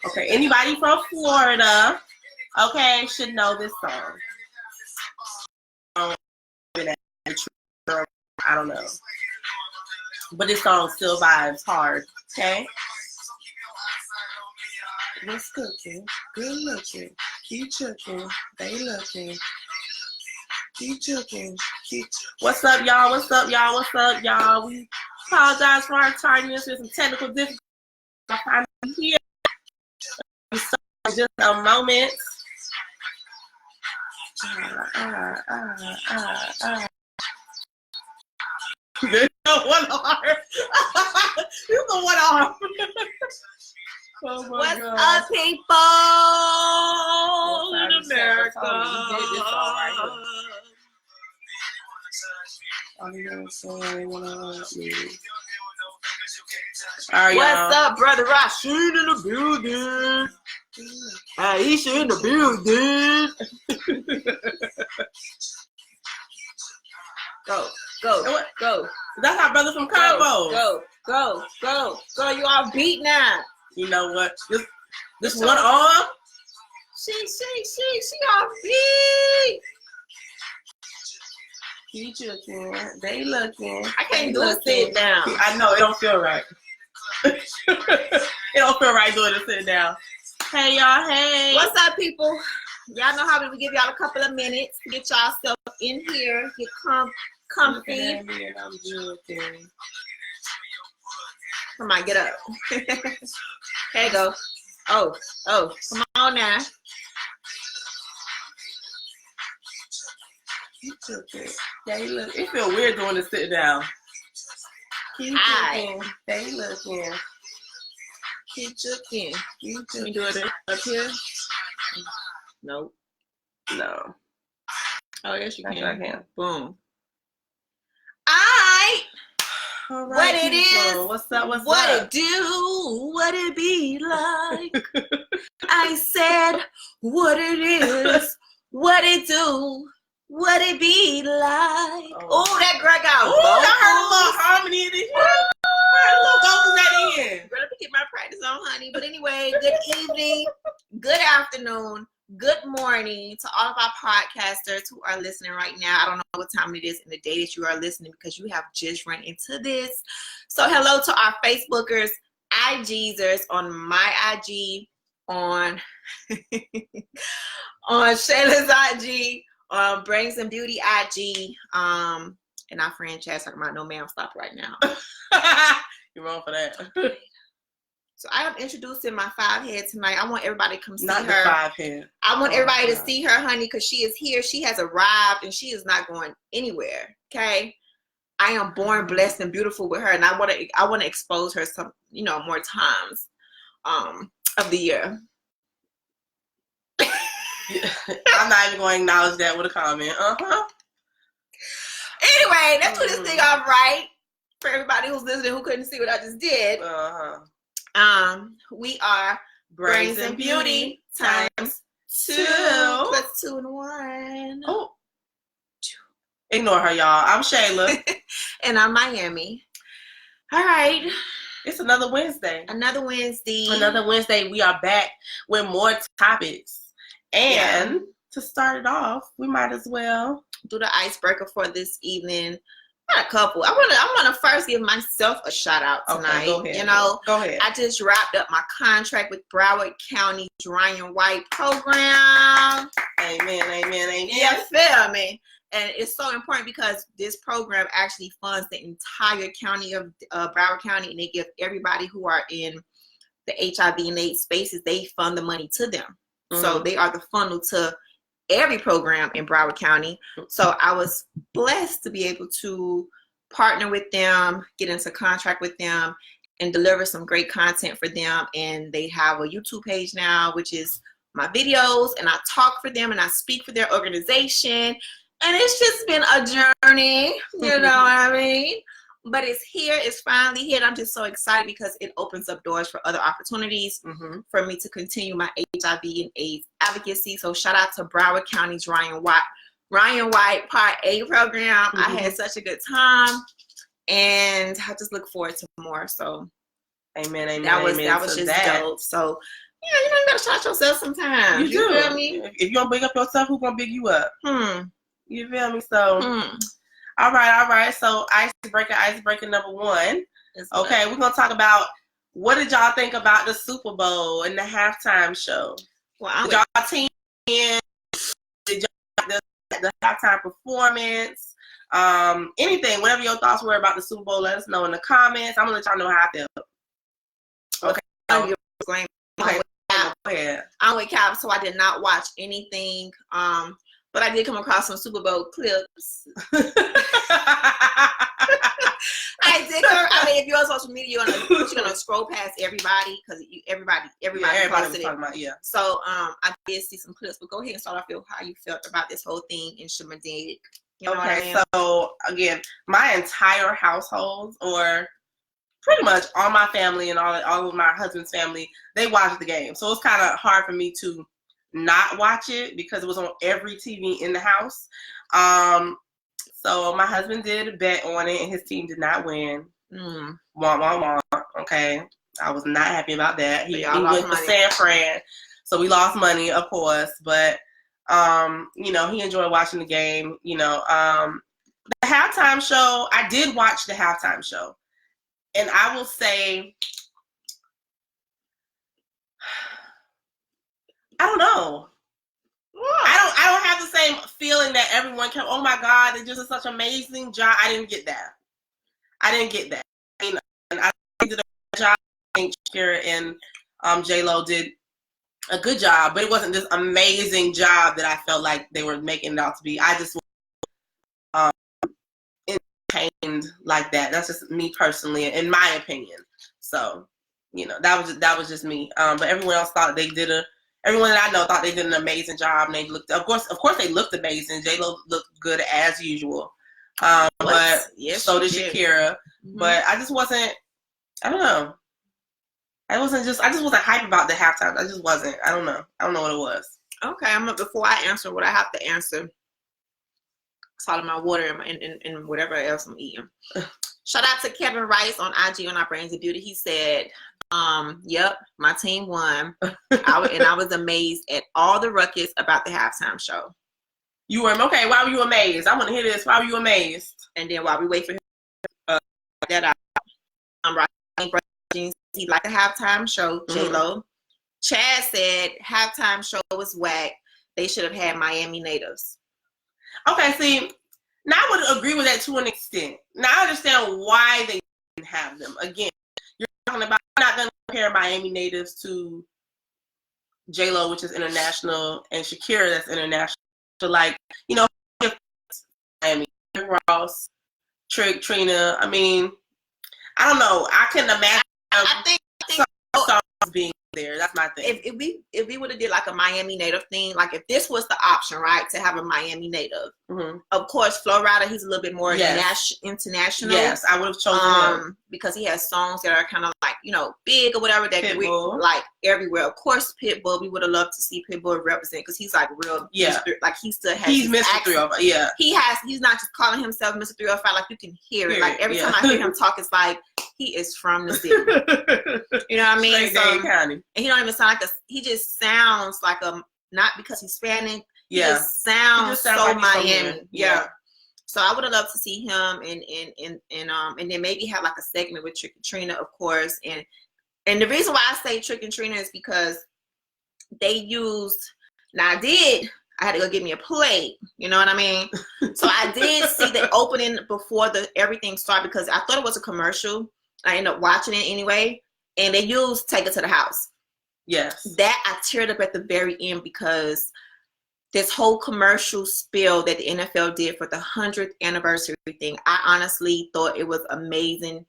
Okay, anybody from Florida, okay, should know this song. I don't know. But this song still vibes hard, okay? What's cooking? Good looking. Keep cooking. They looking. Keep cooking. What's up, y'all? What's up, y'all? What's up, y'all? We apologize for our tardiness with some technical difficulties. I'm here. Just a moment. There's no one arm. There's no one arm. Oh What's God. up, people in America? Right, what's up, brother Rashid in the building? Aisha in the building. Go. That's our brother from Convoz. Go. You all beat now. You know what? This one arm. She all beat. He looking. They looking. I can't do it sit down. I know, it don't feel right. It don't feel right doing it sit down. Hey, y'all. Hey. What's up, people? Y'all know how we give y'all a couple of minutes to get y'all stuff in here, get comfy. Come on, get up. There you go. Oh, come on now. It feel weird doing the sit down. Keep looking. They looking. Keep looking. Let me do it up here. Nope. No. Oh, yes, you can. I can. Boom. Alright. All right, what it is. What's up? What it do. What it be like. I said what it is. What it do. What it be like. Oh, that girl got vocals. I heard a little harmony in it. I heard a little vocals at the end. Girl, let me get my practice on, honey. But anyway, good evening, good afternoon, good morning to all of our podcasters who are listening right now. I don't know what time it is in the day that you are listening because you have just run into this. So hello to our Facebookers, IGzers on my IG, on Shayla's IG, Brains and Beauty IG, and our friend Chad talking about no ma'am, stop right now. You're wrong for that. So I am introducing my 5-head tonight. I want everybody to come see Not her. the 5-head. I want everybody to see her, honey, because she is here. She has arrived, and she is not going anywhere. Okay, I am born blessed and beautiful with her, and I want to expose her some, more times, of the year. I'm not even going to acknowledge that with a comment. Anyway, let's do this thing off right for everybody who's listening who couldn't see what I just did. We are Brains and Beauty times 2 plus 2 and 1. Oh, ignore her, y'all. I'm Shayla, and I'm Miami. All right. It's another Wednesday. Another Wednesday. We are back with more topics. And to start it off, we might as well do the icebreaker for this evening. Not a couple. I want to first give myself a shout out tonight. Okay, go ahead. I just wrapped up my contract with Broward County Ryan White program. Amen. You feel me? And it's so important because this program actually funds the entire county of Broward County, and they give everybody who are in the HIV and AIDS spaces, they fund the money to them. Mm-hmm. So they are the funnel to every program in Broward County. So I was blessed to be able to partner with them, get into contract with them, and deliver some great content for them. And they have a YouTube page now, which is my videos, and I talk for them and I speak for their organization. And it's just been a journey, you know what I mean? but it's here. It's finally here. And I'm just so excited because it opens up doors for other opportunities for me to continue my HIV and AIDS advocacy. So shout out to Broward County's Ryan White Part A program. I had such a good time, and I just look forward to more. So amen. That was just dope. So yeah, you gotta shout yourself sometimes. You feel me? If you don't big up yourself, who's gonna big you up? You feel me? So all right. So icebreaker number 1. Okay, we're gonna talk about what did y'all think about the Super Bowl and the halftime show? Well, did y'all team in? Did y'all like the halftime performance? Anything, whatever your thoughts were about the Super Bowl, let us know in the comments. I'm gonna let y'all know how I feel. Okay. Go ahead. I'm with Cap, so I did not watch anything. But I did come across some Super Bowl clips. I did. I mean, if you're on social media, you're gonna scroll past everybody because everybody posted talking about, yeah. So I did see some clips, but go ahead and start off with how you felt about this whole thing in Sherman-Dig. You know what I mean? So again, my entire household, or pretty much all my family and all of my husband's family, they watched the game. So it's kind of hard for me to not watch it because it was on every TV in the house. So my husband did a bet on it, and his team did not win. Okay, I was not happy about that. He went for San Fran, so we lost money, of course. But he enjoyed watching the game. The halftime show. I did watch the halftime show, and I will say, I don't know. I don't have the same feeling that everyone can. Oh my God, they just did such an amazing job. I didn't get that. I mean, and I did a job. I think Shakira and J-Lo did a good job, but it wasn't this amazing job that I felt like they were making it out to be. I just was entertained like that. That's just me personally, in my opinion. So, that was just me. But everyone else thought they did everyone that I know thought they did an amazing job, and they looked, of course they looked amazing. J-Lo looked good as usual. But yes, so did Shakira. But I just wasn't, I don't know. I just wasn't hype about the halftime. I just wasn't. I don't know what it was. Okay, before I answer what I have to answer, salt of my water and whatever else I'm eating. Shout out to Kevin Rice on IG on Our Brains of Beauty. He said, yep, my team won. I was amazed at all the ruckus about the halftime show. You were okay. Why were you amazed? I want to hear this. Why were you amazed? And then while we wait for him, that out, he liked the halftime show. J-Lo. Chad said halftime show was whack. They should have had Miami natives. Okay, see, now I would agree with that to an extent. Now I understand why they didn't have them. Again, you're talking about, I'm not going to compare Miami natives to J-Lo, which is international, and Shakira, that's international. So, Miami, Ross, Trina. I mean, I don't know. I couldn't imagine. I think songs being there. That's my thing. If we would have did like a Miami native thing, like if this was the option, right, to have a Miami native, of course, Flo Rida, he's a little bit more international. Yes, I would have chosen him because he has songs that are kind of like big or whatever that we like everywhere. Of course, Pitbull, we would have loved to see Pitbull represent because he's like real. Mr. Like he still has. He's Mr. 305. Yeah, he's not just calling himself Mr. 305. Like you can hear it. Like every time I hear him talk, it's like he is from the city. You know what I mean? And he don't even sound like he just sounds like not because he's Hispanic. He just sounds so like Miami. Yeah. So I would have loved to see him and then maybe have like a segment with Trick and Trina, of course. And the reason why I say Trick and Trina is because they used, I had to go get me a plate. You know what I mean? So I did see the opening before everything started because I thought it was a commercial. I ended up watching it anyway. And they used Take It to the House. Yes. That I teared up at the very end because this whole commercial spill that the NFL did for the 100th anniversary thing, I honestly thought it was amazingly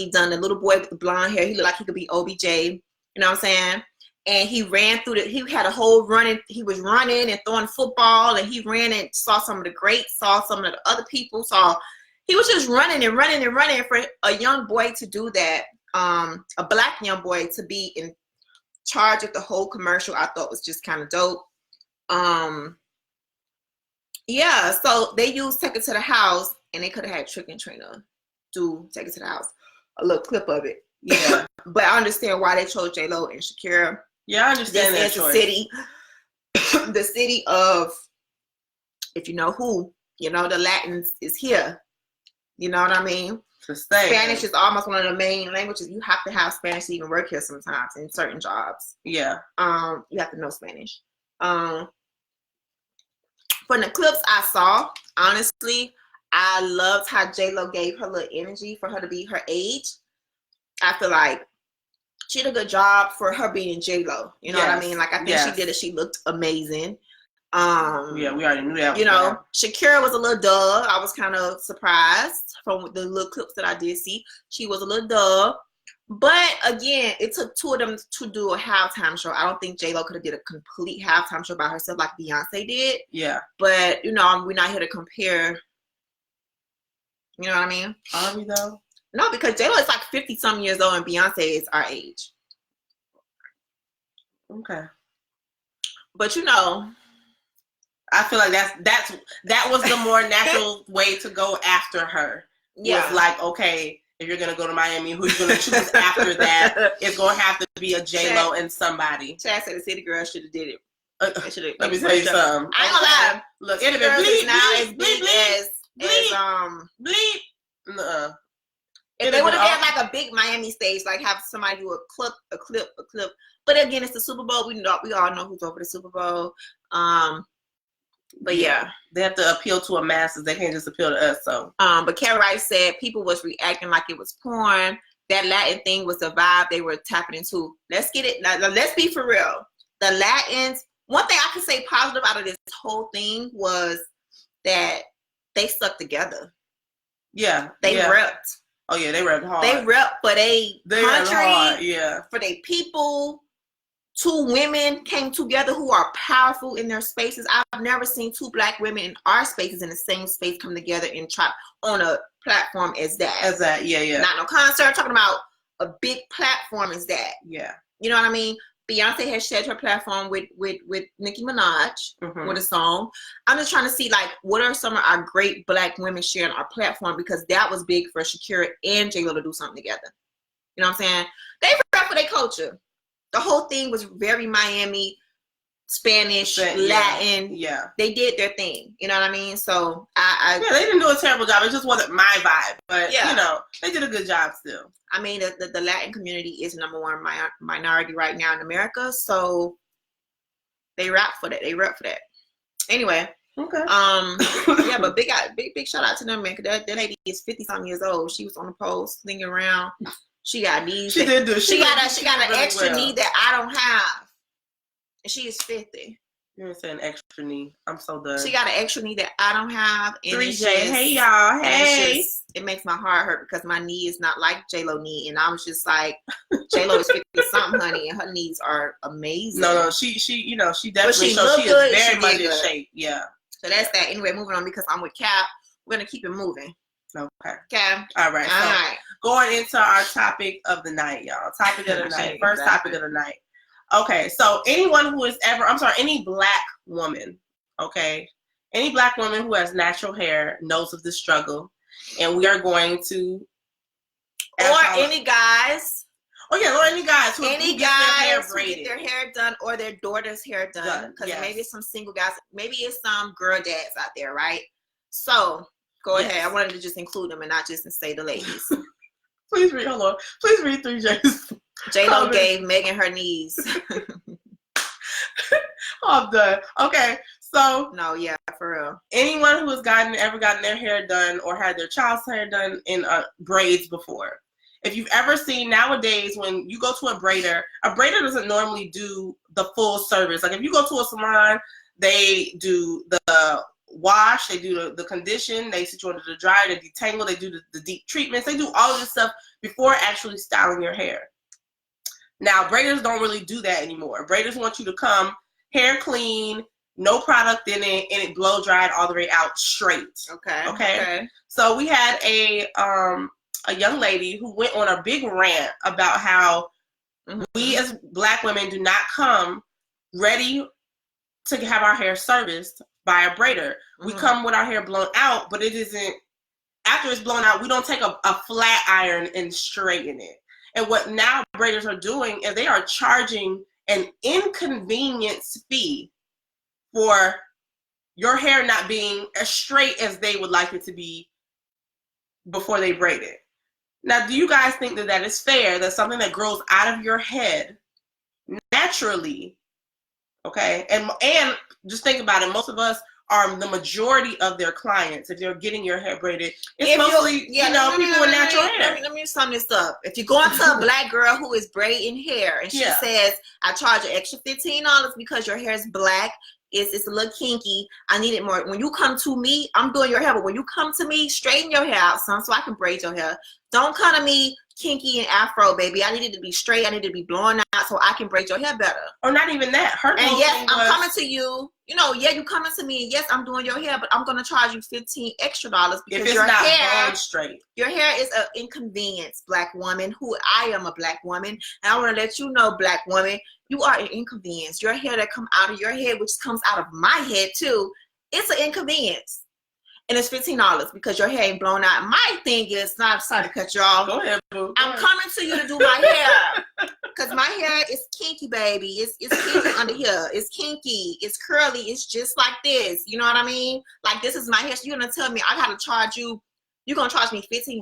done. The little boy with the blonde hair, he looked like he could be OBJ. You know what I'm saying? And he ran through he had a whole running, he was running and throwing football, and he ran and saw some of the greats, saw some of the other people, saw he was just running and running and running for a young boy to do that. A black young boy to be in charge of the whole commercial, I thought was just kind of dope. Yeah, so they used Take It to the House, and they could have had Trick and Trina do Take It to the House. A little clip of it. Yeah. But I understand why they chose J-Lo and Shakira. Yeah, I understand that choice. The city of, if you know who, you know, the Latins is here. You know what I mean? To stay. Spanish is almost one of the main languages. You have to have Spanish to even work here sometimes in certain jobs. Yeah. You have to know Spanish. From the clips I saw, honestly, I loved how J-Lo gave her little energy for her to be her age. I feel like she did a good job for her being J-Lo. You know what I mean? Like, I think she did it. She looked amazing. Yeah, we already knew that. You know, Shakira was a little dull. I was kind of surprised from the little clips that I did see. She was a little dull. But again, it took two of them to do a halftime show. I don't think J-Lo could have did a complete halftime show by herself like Beyonce did. Yeah. But, you know, we're not here to compare. You know what I mean? Are we though? No, because J-Lo is like 50-something years old and Beyonce is our age. Okay. But, you know, I feel like that was the more natural way to go after her. Yeah. Was like, okay, if you're gonna go to Miami, who you gonna choose after that? It's gonna have to be a J-Lo and somebody. Chad said the city girl should have did it. Let me tell you something. I ain't gonna lie. Look, it'd have been bleep, now bleep, as big as bleep. Nuh-uh. If they would have had like a big Miami stage, like have somebody do a clip. But again, it's the Super Bowl. We all know who's over the Super Bowl. But yeah, they have to appeal to a masses. They can't just appeal to us. So, but Carrie Rice said people was reacting like it was porn. That Latin thing was the vibe they were tapping into. Let's get it. Let's be for real. The Latins. One thing I can say positive out of this whole thing was that they stuck together. Yeah, they repped. Oh yeah, they repped hard. They repped for they country. Hard, yeah, for their people. Two women came together who are powerful in their spaces. I've never seen two black women in our spaces in the same space come together and try on a platform as that. Yeah. Not no concert. I'm talking about a big platform as that. Yeah. You know what I mean? Beyonce has shared her platform with Nicki Minaj with a song. I'm just trying to see like what are some of our great black women sharing our platform, because that was big for Shakira and J-Lo to do something together. You know what I'm saying? They rap for their culture. The whole thing was very Miami, Spanish, Latin. Yeah. They did their thing. You know what I mean? So yeah, they didn't do a terrible job. It just wasn't my vibe. But you know, they did a good job still. I mean, the Latin community is number one minority right now in America. So they rap for that. They rap for that. Anyway. Okay. Yeah, but big shout out to them, man. Cause that lady is 50-something years old. She was on the pole slinging around. She got knees. She got an extra knee that I don't have, and she is 50. You're saying extra knee. I'm so done. She got an extra knee that I don't have. And 3J, hey y'all, hey. It makes my heart hurt because my knee is not like J-Lo knee, and I was just like, J-Lo is 50-something, honey, and her knees are amazing. No, she definitely shows she is very much in shape. Yeah. So that's that. Anyway, moving on because I'm with Cap. We're gonna keep it moving. Okay. Cap. All right. All right. Going into our topic of the night, y'all. Topic of the night. First topic of the night. Okay, so anyone who is any black woman, okay, any black woman who has natural hair knows of the struggle, and we are going to, or any guys. Oh yeah, or any guys who get their hair done, or their daughter's hair done, because maybe it's some single guys, maybe it's some girl dads out there, right? So go ahead. I wanted to just include them and not just say the ladies. Please read. Hold on. Please read 3J's. J-Lo gave Megan her knees. I'm done. Okay, so no, yeah, for real. Anyone who has ever gotten their hair done or had their child's hair done in braids before. If you've ever seen nowadays when you go to a braider doesn't normally do the full service. Like if you go to a salon, they do the wash, they do the condition, they sit you under the dryer, they detangle, they do the deep treatments, they do all of this stuff before actually styling your hair. Now, braiders don't really do that anymore. Braiders want you to come hair clean, no product in it, and it blow dried all the way out straight. Okay. So we had a young lady who went on a big rant about how we as Black women do not come ready to have our hair serviced by a braider. We come with our hair blown out, but it isn't, after it's blown out, we don't take a flat iron and straighten it. And what now braiders are doing is they are charging an inconvenience fee for your hair not being as straight as they would like it to be before they braid it. Now, do you guys think that that is fair? That something that grows out of your head naturally, okay? And just think about it. Most of us are the majority of their clients. If you're getting your hair braided, it's mostly people with natural hair. Let me sum this up. If you go into a Black girl who is braiding hair and she says, "I charge an extra $15 because your hair is black. It's a little kinky. I need it more." When you come to me, I'm doing your hair, but when you come to me, straighten your hair out, son, so I can braid your hair. Don't come to me kinky and afro, baby. I need it to be straight. I need it to be blown out so I can braid your hair better. Or not even that. And yes, I'm coming to you. You coming to me, and yes, I'm doing your hair, but I'm gonna charge you $15 extra because if it's your not hair bone straight. Your hair is an inconvenience, Black woman. I am a Black woman, and I want to let you know, Black woman, you are an inconvenience. Your hair that come out of your head, which comes out of my head too, it's an inconvenience. And it's $15 because your hair ain't blown out. My thing is, I'm sorry to cut you off. Go ahead, boo. I'm coming to you to do my hair. Because my hair is kinky, baby. It's kinky under here. It's kinky. It's curly. It's just like this. You know what I mean? Like, this is my hair. So you're going to tell me I got to charge you. You're going to charge me $15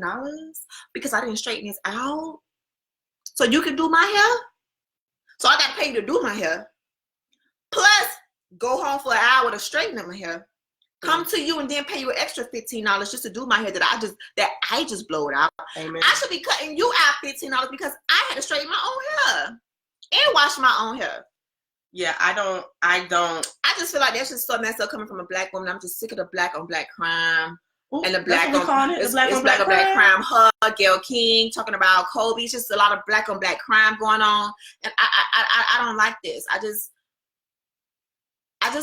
because I didn't straighten this out? So you can do my hair? So I got to pay you to do my hair. Plus, go home for an hour to straighten up my hair. Come to you and then pay you an extra $15 just to do my hair that I just blow it out. Amen. I should be cutting you out $15 because I had to straighten my own hair and wash my own hair. Yeah, I don't. I just feel like that's just so messed up coming from a Black woman. I'm just sick of the black on black crime. And the black on black crime. Her, Gail King talking about Kobe. It's just a lot of black on black crime going on, and I don't like this. I just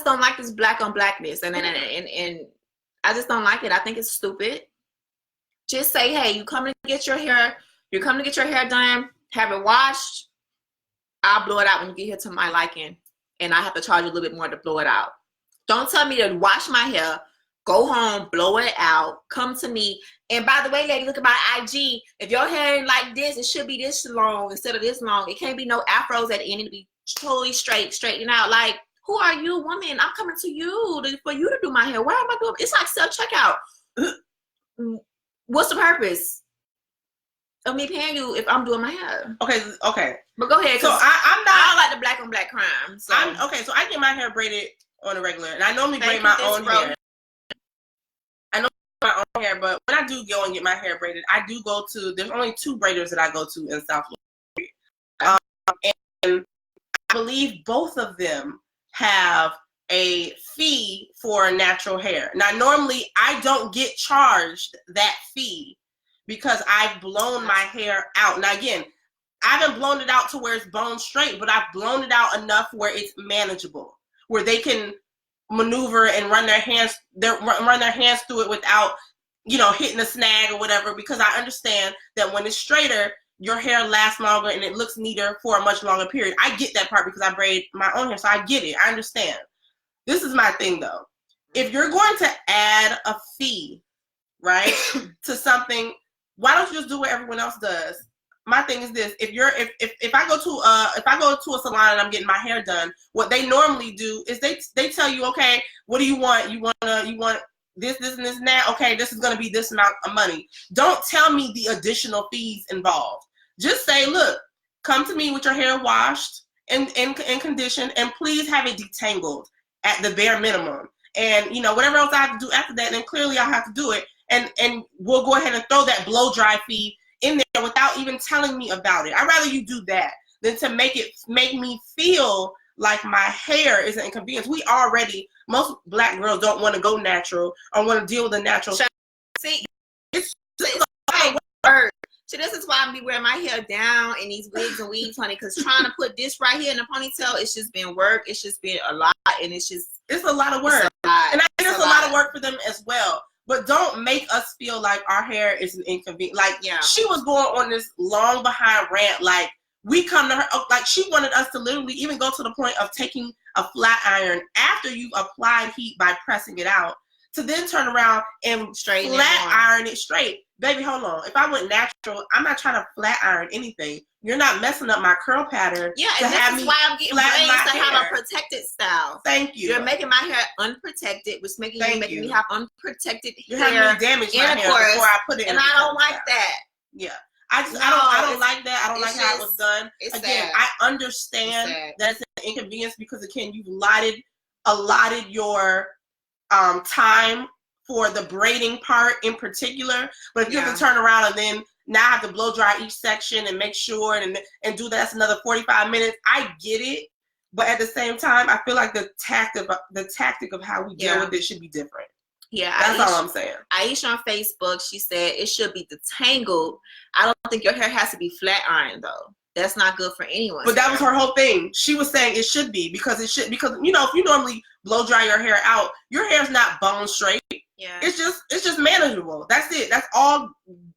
don't like this black on blackness, and I just don't like it. I think it's stupid. Just say, hey, you coming to get your hair? You're coming to get your hair done. Have it washed. I'll blow it out when you get here to my liking, and I have to charge you a little bit more to blow it out. Don't tell me to wash my hair. Go home, blow it out, come to me. And by the way, lady, look at my IG. If your hair ain't like this, it should be this long instead of this long. It can't be no afros at the end. It need to be totally straightened out. Like, who are you, woman? I'm coming to you for you to do my hair. Why am I doing? It's like self-checkout. What's the purpose of me paying you if I'm doing my hair? Okay. But go ahead. So I don't like the black on black crime. So. So I get my hair braided on a regular, and I normally braid my own hair. My own hair, but when I do go and get my hair braided, I do go to, there's only 2 braiders that I go to in South Florida. And I believe both of them have a fee for natural hair. Now, normally I don't get charged that fee because I've blown my hair out. Now, again, I haven't blown it out to where it's bone straight, but I've blown it out enough where it's manageable, where they can maneuver and run their hands through it without, hitting a snag or whatever, because I understand that when it's straighter, your hair lasts longer and it looks neater for a much longer period. I get that part because I braid my own hair, so I get it. I understand. This is my thing, though. If you're going to add a fee, right, to something, why don't you just do what everyone else does? My thing is this: if I go to a salon and I'm getting my hair done, what they normally do is they tell you, okay, what do you want? You want this, and this, and that. Okay, this is going to be this amount of money. Don't tell me the additional fees involved. Just say, look, come to me with your hair washed and conditioned, and please have it detangled at the bare minimum. And whatever else I have to do after that, then clearly I'll have to do it. And we'll go ahead and throw that blow dry fee in there without even telling me about it. I'd rather you do that than to make me feel like my hair is an inconvenience. Most black girls don't want to go natural or want to deal with the natural. See, this is why I be wearing my hair down in these wigs and weaves, honey, because trying to put this right here in the ponytail, it's just been work. It's just been a lot, and it's It's a lot of work. And I think it's a lot of work for them as well. But don't make us feel like our hair is an inconvenience. Like, she was going on this long behind rant. Like, we come to her, like, she wanted us to literally even go to the point of taking a flat iron after you've applied heat by pressing it out, to then turn around and flat iron it straight. Baby, hold on. If I went natural, I'm not trying to flat iron anything. You're not messing up my curl pattern. Yeah, and this is why I'm getting braids to have a protected style. Thank you. You're making my hair unprotected, which making me have unprotected You're hair. You're having me damage my hair before I put it in. And I don't like that. Yeah. I don't like that. I don't like how it was done. Again, sad. I understand that it's an inconvenience because, again, you've allotted your time for the braiding part in particular. But if you have to turn around and then now have to blow dry each section and make sure and do that's another 45 minutes. I get it, but at the same time, I feel like the tactic of how we deal with it should be different. Yeah, that's all I'm saying. Aisha on Facebook, she said it should be detangled. I don't think your hair has to be flat ironed though. That's not good for anyone. But that was her whole thing. She was saying it should be because if you normally blow dry your hair out, your hair's not bone straight. Yeah. It's just manageable. That's it. That's all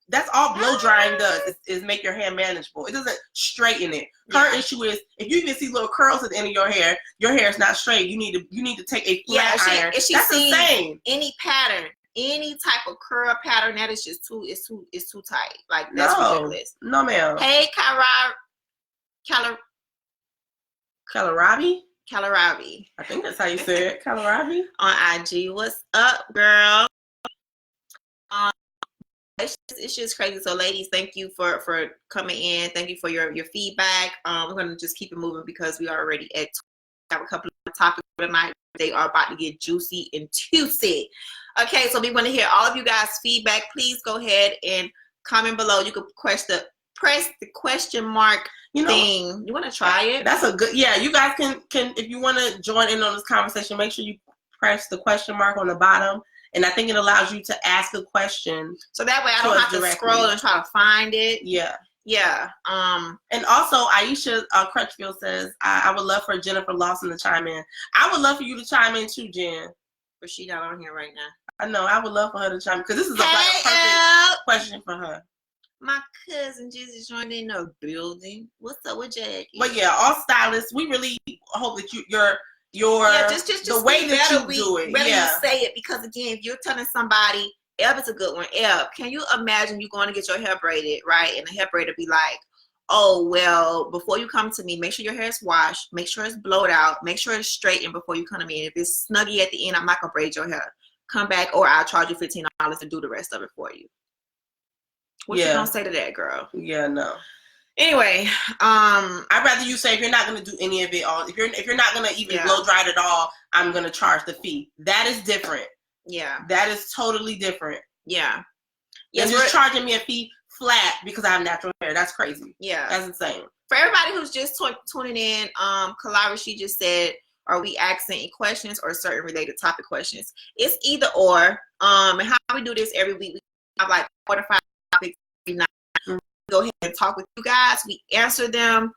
blow drying does is make your hair manageable. It doesn't straighten it. Her issue is if you even see little curls at the end of your hair is not straight. You need to take a flat iron. If she's insane. Any pattern, any type of curl pattern, that is just too tight. Like that's ridiculous. No, ma'am. Hey, Kalarabi? Kalarabi. I think that's how you say it. Kalarabi? On IG. What's up, girl? It's just crazy. So, ladies, thank you for coming in. Thank you for your feedback. We're going to just keep it moving because we are already at have a couple of topics tonight. They are about to get juicy and juicy. Okay, so we want to hear all of you guys' feedback. Please go ahead and comment below. You can press the question mark thing. You want to try it? That's a good. Yeah, you guys can if you want to join in on this conversation, make sure you press the question mark on the bottom. And I think it allows you to ask a question. So that way I don't have to scroll and try to find it. Yeah. Yeah. And also, Aisha Crutchfield says, I would love for Jennifer Lawson to chime in. I would love for you to chime in too, Jen. But she's not on here right now. I know. I would love for her to chime in because this is like a perfect question for her. My cousin just joined in the building. What's up with Jackie? But yeah, all stylists, we really hope that you're just the way that you do it. Whether you say it, because again, if you're telling somebody, Eb is a good one. Eb, can you imagine you going to get your hair braided, right? And the hair braider be like, oh, well, before you come to me, make sure your hair is washed, make sure it's blowed out, make sure it's straightened before you come to me. And if it's snuggy at the end, I'm not going to braid your hair. Come back or I'll charge you $15 to do the rest of it for you. What you gonna say to that, girl? Yeah, no. Anyway, I'd rather you say if you're not gonna do any of it all, if you're not gonna even blow dry it at all, I'm gonna charge the fee. That is different. Yeah. That is totally different. Yeah. Yes, you're charging me a fee flat because I have natural hair. That's crazy. Yeah. That's insane. For everybody who's just tuning in, Kalara, she just said, are we asking questions or certain related topic questions? It's either or. And how we do this every week, we have like 4 to 5 topics. Go ahead and talk with you guys. We answer them.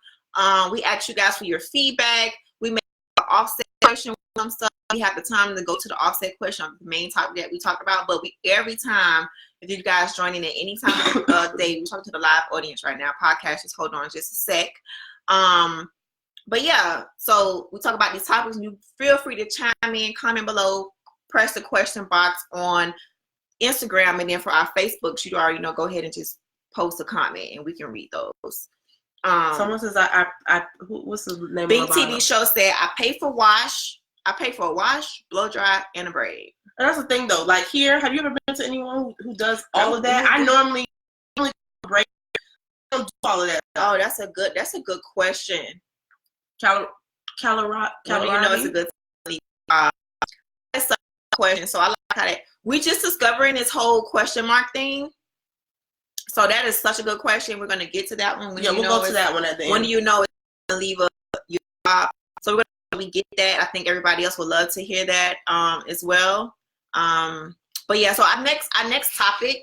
We ask you guys for your feedback. We make an offset question with some stuff. We have the time to go to the offset question on the main topic that we talked about. But every time, if you guys join in at any time of the day, we talk to the live audience right now. Podcast, just hold on just a sec. But yeah, so we talk about these topics. And you feel free to chime in, comment below, press the question box on Instagram, and then for our Facebook, you already know, go ahead and just post a comment and we can read those. Someone says what's the name Big of the TV show said I pay for a wash, blow dry, and a braid. And that's the thing though, like here, have you ever been to anyone who does all of that? I normally braid. I don't do all of that. Oh, that's a good question. You know, it's a good that's a question. So I like how that we just discovering this whole question mark thing. So that is such a good question. We're going to get to that one. We'll go to that one at the end. When do you know it's going to leave your job? So we get that. I think everybody else would love to hear that as well. But yeah, so our next topic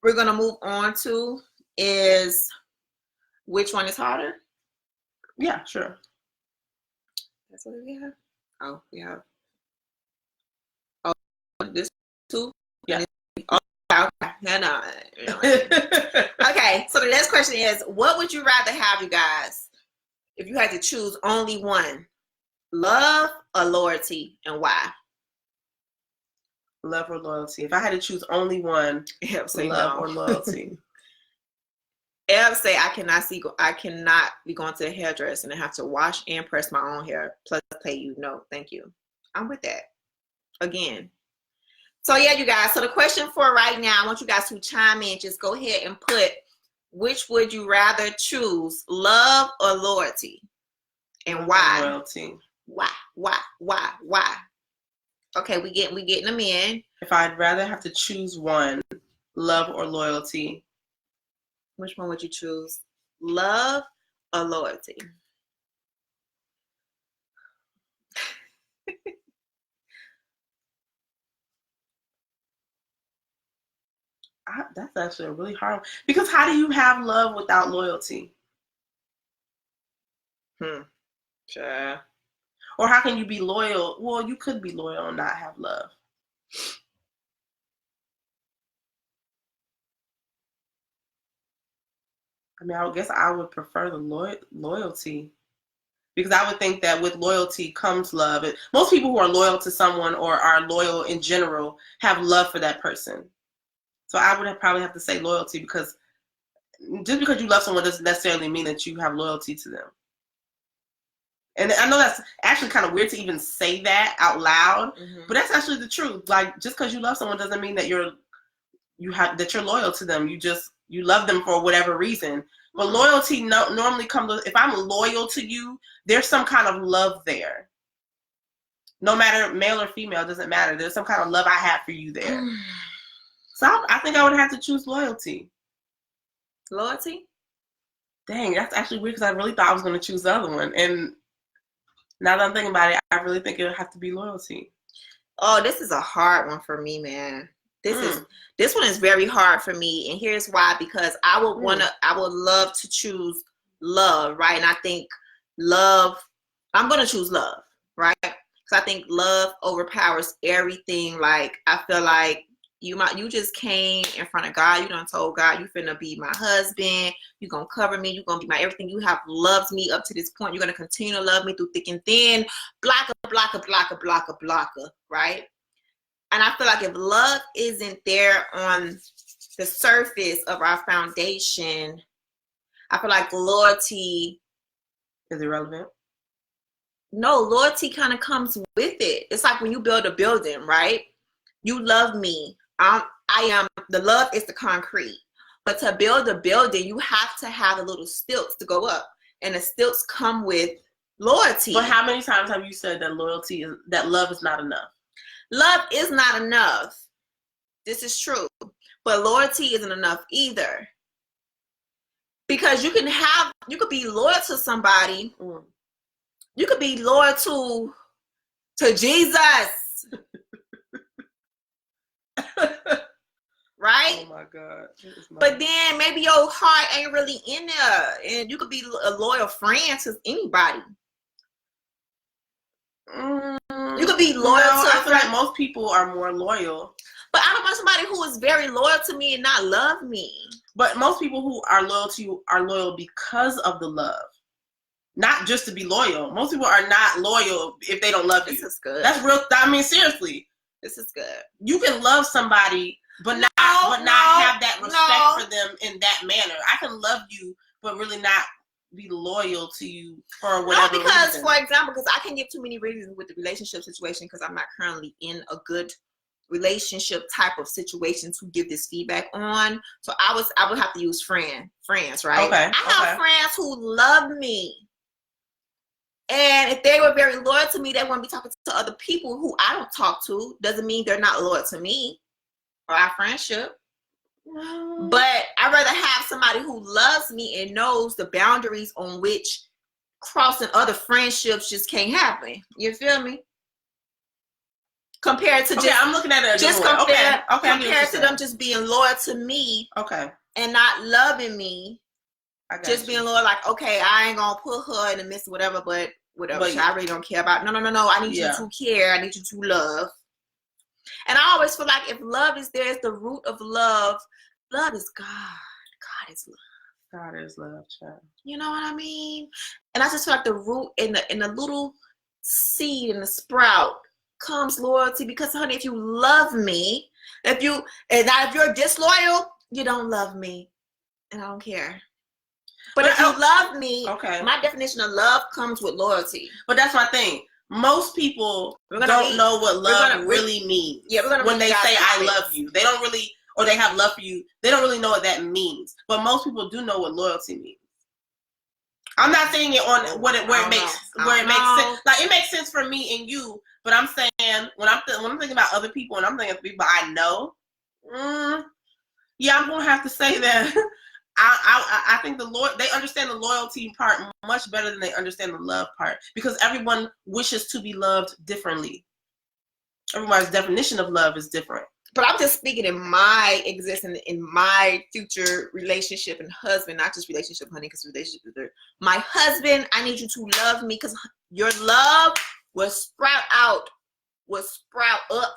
we're going to move on to is which one is harder? Yeah, sure. That's what we have. Oh, we have this too? Yeah. No. Okay, so the next question is, what would you rather have, you guys, if you had to choose only one? Love or loyalty, and why? Love or loyalty. If I had to choose only one, say love no. or loyalty. Say I cannot be going to the hairdresser and have to wash and press my own hair plus pay you. No, thank you. I'm with that. Again. So yeah, you guys. So the question for right now, I want you guys to chime in. Just go ahead and put, which would you rather choose, love or loyalty, and why? Loyalty. Why? Okay, we getting them in. If I'd rather have to choose one, love or loyalty. Which one would you choose, love or loyalty? That's actually a really hard one. Because how do you have love without loyalty? Sure. Or how can you be loyal? Well, you could be loyal and not have love. I mean, I guess I would prefer the loyalty. Because I would think that with loyalty comes love. And most people who are loyal to someone or are loyal in general have love for that person. So I would probably have to say loyalty, because just because you love someone doesn't necessarily mean that you have loyalty to them. And I know that's actually kind of weird to even say that out loud, but that's actually the truth. Like, just because you love someone doesn't mean that you're loyal to them. You love them for whatever reason. But loyalty normally comes, if I'm loyal to you, there's some kind of love there. No matter male or female, it doesn't matter. There's some kind of love I have for you there. So I think I would have to choose loyalty. Loyalty? Dang, that's actually weird, because I really thought I was going to choose the other one. And now that I'm thinking about it, I really think it would have to be loyalty. Oh, this is a hard one for me, man. This one is very hard for me, and here's why. Because I would love to choose love, right? And I think I'm gonna choose love, right? Because I think love overpowers everything. Like, I feel like you just came in front of God. You done told God you finna be my husband. You gonna cover me. You gonna be my everything. You have loved me up to this point. You're gonna continue to love me through thick and thin. Blocker, right? And I feel like if love isn't there on the surface of our foundation, I feel like loyalty is irrelevant. No, loyalty kind of comes with it. It's like when you build a building, right? You love me. The love is the concrete. But to build a building, you have to have the little stilts to go up. And the stilts come with loyalty. But how many times have you said that love is not enough? Love is not enough. This is true. But loyalty isn't enough either. Because you could be loyal to somebody. You could be loyal to Jesus. Right? Oh my God. But then maybe your heart ain't really in there. And you could be a loyal friend to anybody. You could be loyal to I feel like most people are more loyal. But I don't want somebody who is very loyal to me and not love me. But most people who are loyal to you are loyal because of the love. Not just to be loyal. Most people are not loyal if they don't love you. This is good. That's real. I mean, seriously. This is good. You can love somebody, but not have that respect for them in that manner. I can love you, but really not be loyal to you for whatever reason. For example, because I can give too many reasons with the relationship situation, because I'm not currently in a good relationship type of situation to give this feedback on. So I would have to use friends, right? Okay. I have friends who love me. And if they were very loyal to me, they wouldn't be talking to other people who I don't talk to. Doesn't mean they're not loyal to me or our friendship. But I'd rather have somebody who loves me and knows the boundaries on which crossing other friendships just can't happen. You feel me? Compared to I'm looking at it just compared to them just being loyal to me. Okay. And not loving me. Just being loyal, like, okay, I ain't gonna put her in the midst of whatever, but whatever. I really don't care about. No. I need you to care. I need you to love. And I always feel like if love is there, it's the root of love. Love is God. God is love. God is love, child. You know what I mean? And I just feel like the root in the little seed in the sprout comes loyalty. Because honey, if you love me, if you're disloyal, you don't love me. And I don't care. But if you love me, okay, my definition of love comes with loyalty. But that's my thing. Most people don't know what love really means. Yeah, when they say I love you. They don't really, or they have love for you. They don't really know what that means. But most people do know what loyalty means. I'm not saying it on where it makes sense. Like it makes sense for me and you, but I'm saying when I'm thinking about other people and I'm thinking of people I know, yeah, I'm gonna have to say that. I think they understand the loyalty part much better than they understand the love part, because everyone wishes to be loved differently. Everybody's definition of love is different. But I'm just speaking in my existence, in my future relationship and husband, not just relationship, honey, because relationship is there. My husband, I need you to love me because your love will sprout up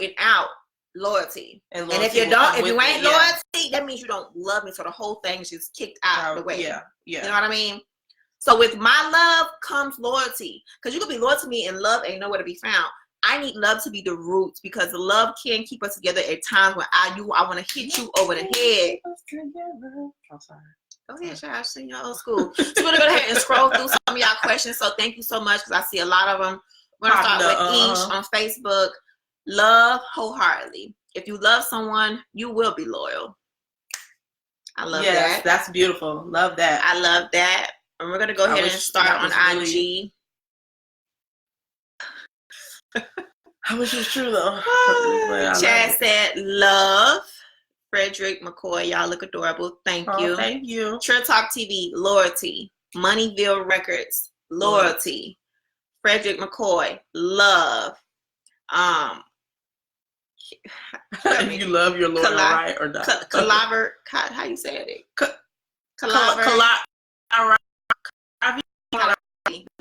and out loyalty. And if you ain't loyalty, that means you don't love me. So the whole thing is just kicked out of the way. Yeah. You know what I mean? So with my love comes loyalty. Because you can be loyal to me and love ain't nowhere to be found. I need love to be the roots, because the love can keep us together at times when I want to hit you over the head. I'm sorry. Go ahead, Josh. See your old school. So we're going to go ahead and scroll through some of y'all questions. So thank you so much, because I see a lot of them. We're going to start with Ish on Facebook. Love wholeheartedly. If you love someone, you will be loyal. I love that. Yes, that's beautiful. Love that. I love that. And we're going to go ahead and start on IG. I wish it was true though. Chad said love. Frederick McCoy, y'all look adorable. Thank you. Thank you. Trill Talk TV, loyalty. Moneyville Records, loyalty. Frederick McCoy, love. If you love your Lord, right or not? Calaver, how you say it?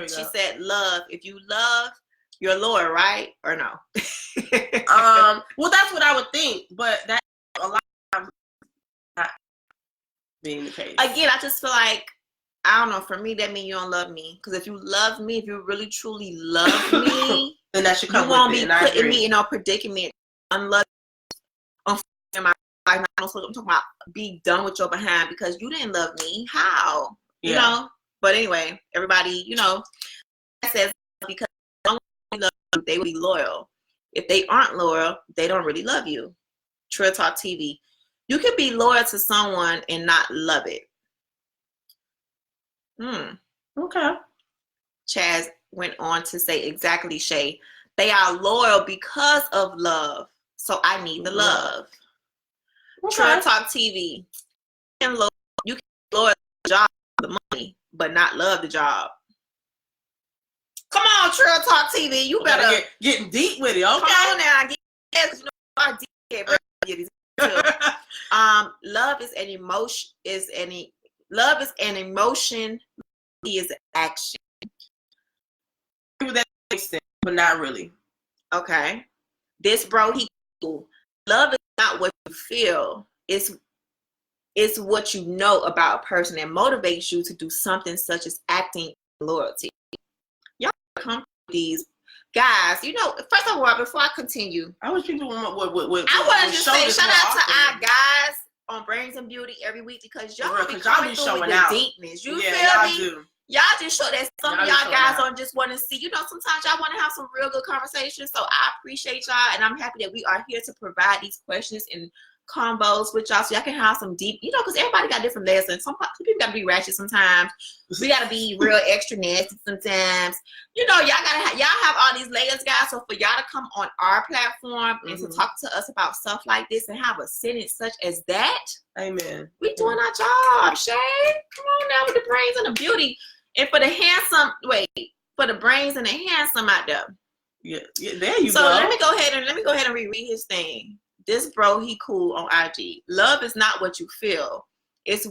She said love. If you love your Lord, right or no? Well, that's what I would think, but that a lot of times not being the case. Again, I just feel like, I don't know, for me that means you don't love me. Because if you love me, if you really truly love me, then that should come you won't be putting me in a predicament, unloved, in my life. I'm talking about be done with your behind because you didn't love me. How? You know? But anyway, everybody, that says because they don't really love you, they will be loyal. If they aren't loyal, they don't really love you. Trill Talk TV. You can be loyal to someone and not love it. Okay. Chaz went on to say exactly, Shay. They are loyal because of love. So I need the love. Okay. Trill Talk TV. You can loyal to the job, the money, but not love the job. Come on, Trill Talk TV. You better getting deep with it. Okay. Come on now. I deep. Love is an emotion. Love is an emotion. He is an action. That makes sense, but not really. Okay. This bro, he cool. Love is not what you feel. It's what you know about a person that motivates you to do something such as acting loyalty. Y'all come with these guys. First of all, before I continue, I wish people would. I want to just say shout out to our guys on Brains and Beauty every week, because y'all be coming through with the deepness. You feel me? Do. Y'all just show that some of y'all guys don't just want to see. Sometimes y'all want to have some real good conversations. So I appreciate y'all, and I'm happy that we are here to provide these questions and combos with y'all, so y'all can have some deep, because everybody got different lessons. Some people got to be ratchet sometimes. We got to be real extra nasty sometimes. Y'all have all these layers, guys. So for y'all to come on our platform and to talk to us about stuff like this and have a sentence such as that, amen. We doing our job, Shay. Come on now with the brains and the beauty, and for the handsome. For the brains and the handsome out there. Yeah, there you go. So let me go ahead and reread his thing. This bro, he cool on IG. Love is not what you feel. It's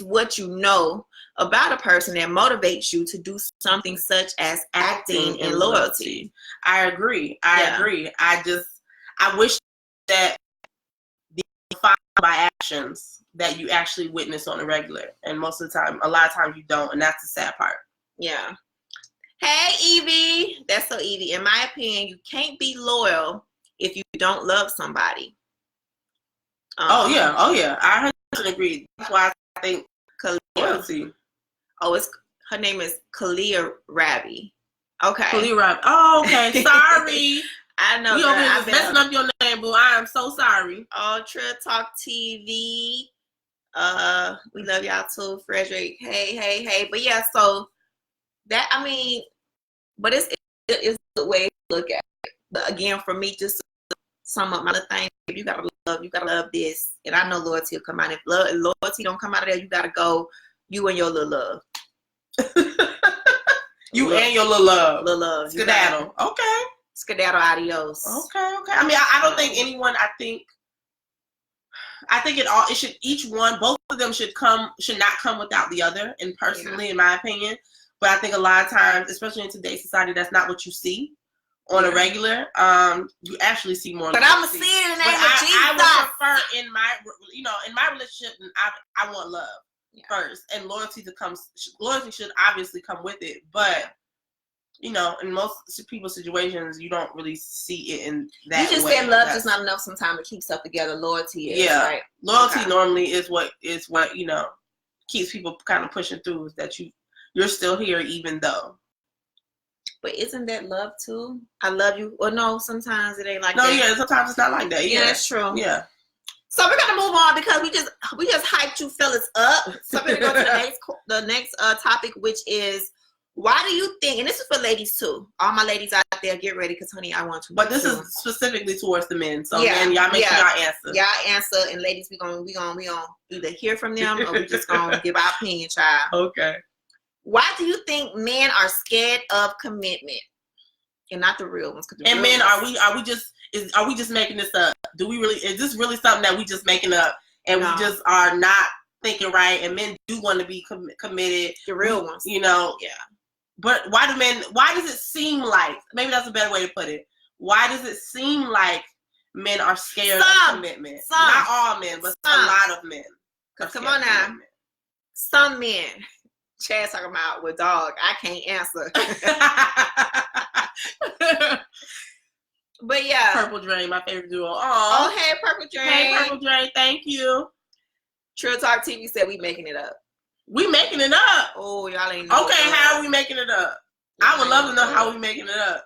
what you know about a person that motivates you to do something such as acting and loyalty. I agree. I agree. I wish that the followed by actions that you actually witness on a regular, and most of the time, a lot of times you don't, and that's the sad part. Yeah. Hey, Evie. That's so Evie. In my opinion, you can't be loyal if you don't love somebody. Oh yeah. I 100% agree. That's why I think loyalty. Oh, her name is Kalia Rabi. Okay. Kalia Rabi. Oh, okay. Sorry. I know. We over here just messing up your name, boo. I am so sorry. Ultra Talk TV. We love y'all too, Frederick. Hey. But yeah, so that, I mean, but it's a good way to look at it. But again, for me, just to sum up my little thing, you gotta love this. And I know loyalty will come out. If loyalty don't come out of there, you gotta go, you and your little love. And your little love. Little love. Skedaddle. Okay. Skedaddle, adios. Okay. I mean, I don't think anyone, I think it should, each one, both of them should not come without the other, and personally, in my opinion. But I think a lot of times, especially in today's society, that's not what you see on a regular. You actually see more. But I'm going to see it in the name of Jesus. I would prefer in my relationship, I want love first, and loyalty should obviously come with it. But in most people's situations, you don't really see it in that way. You just said love is not enough sometimes to keep stuff together. Loyalty is, right? Loyalty normally is what keeps people kind of pushing through, is that you're still here even though. But isn't that love too? I love you. Or no, sometimes it ain't like that. No, yeah, sometimes it's not like that. Yeah, that's true. Yeah. So we're gonna move on because we just hyped you fellas up. So we're gonna go to the next topic, which is, why do you think, and this is for ladies too, all my ladies out there, get ready, because honey, I want to. But this is specifically towards the men. So men, y'all make sure y'all answer. Y'all answer, and ladies, we gonna either hear from them or we just gonna give our opinion, child. Okay. Why do you think men are scared of commitment, and not the real ones? And men, are we just making this up? Is this really something that we just making up, and we just are not thinking right? And men do want to be committed. The real ones, Yeah. But why does it seem like, maybe that's a better way to put it, why does it seem like men are scared of commitment? Not all men, but a lot of men. Come on now. Some men. Chad's talking about, with dog, I can't answer. But yeah. Purple Drain, my favorite duo. Oh, hey, Purple Drain. Hey, Purple Drain, thank you. Trill Talk TV said we making it up. We making it up. Oh, y'all ain't know. Okay, how are we making it up? I would love to know how we making it up.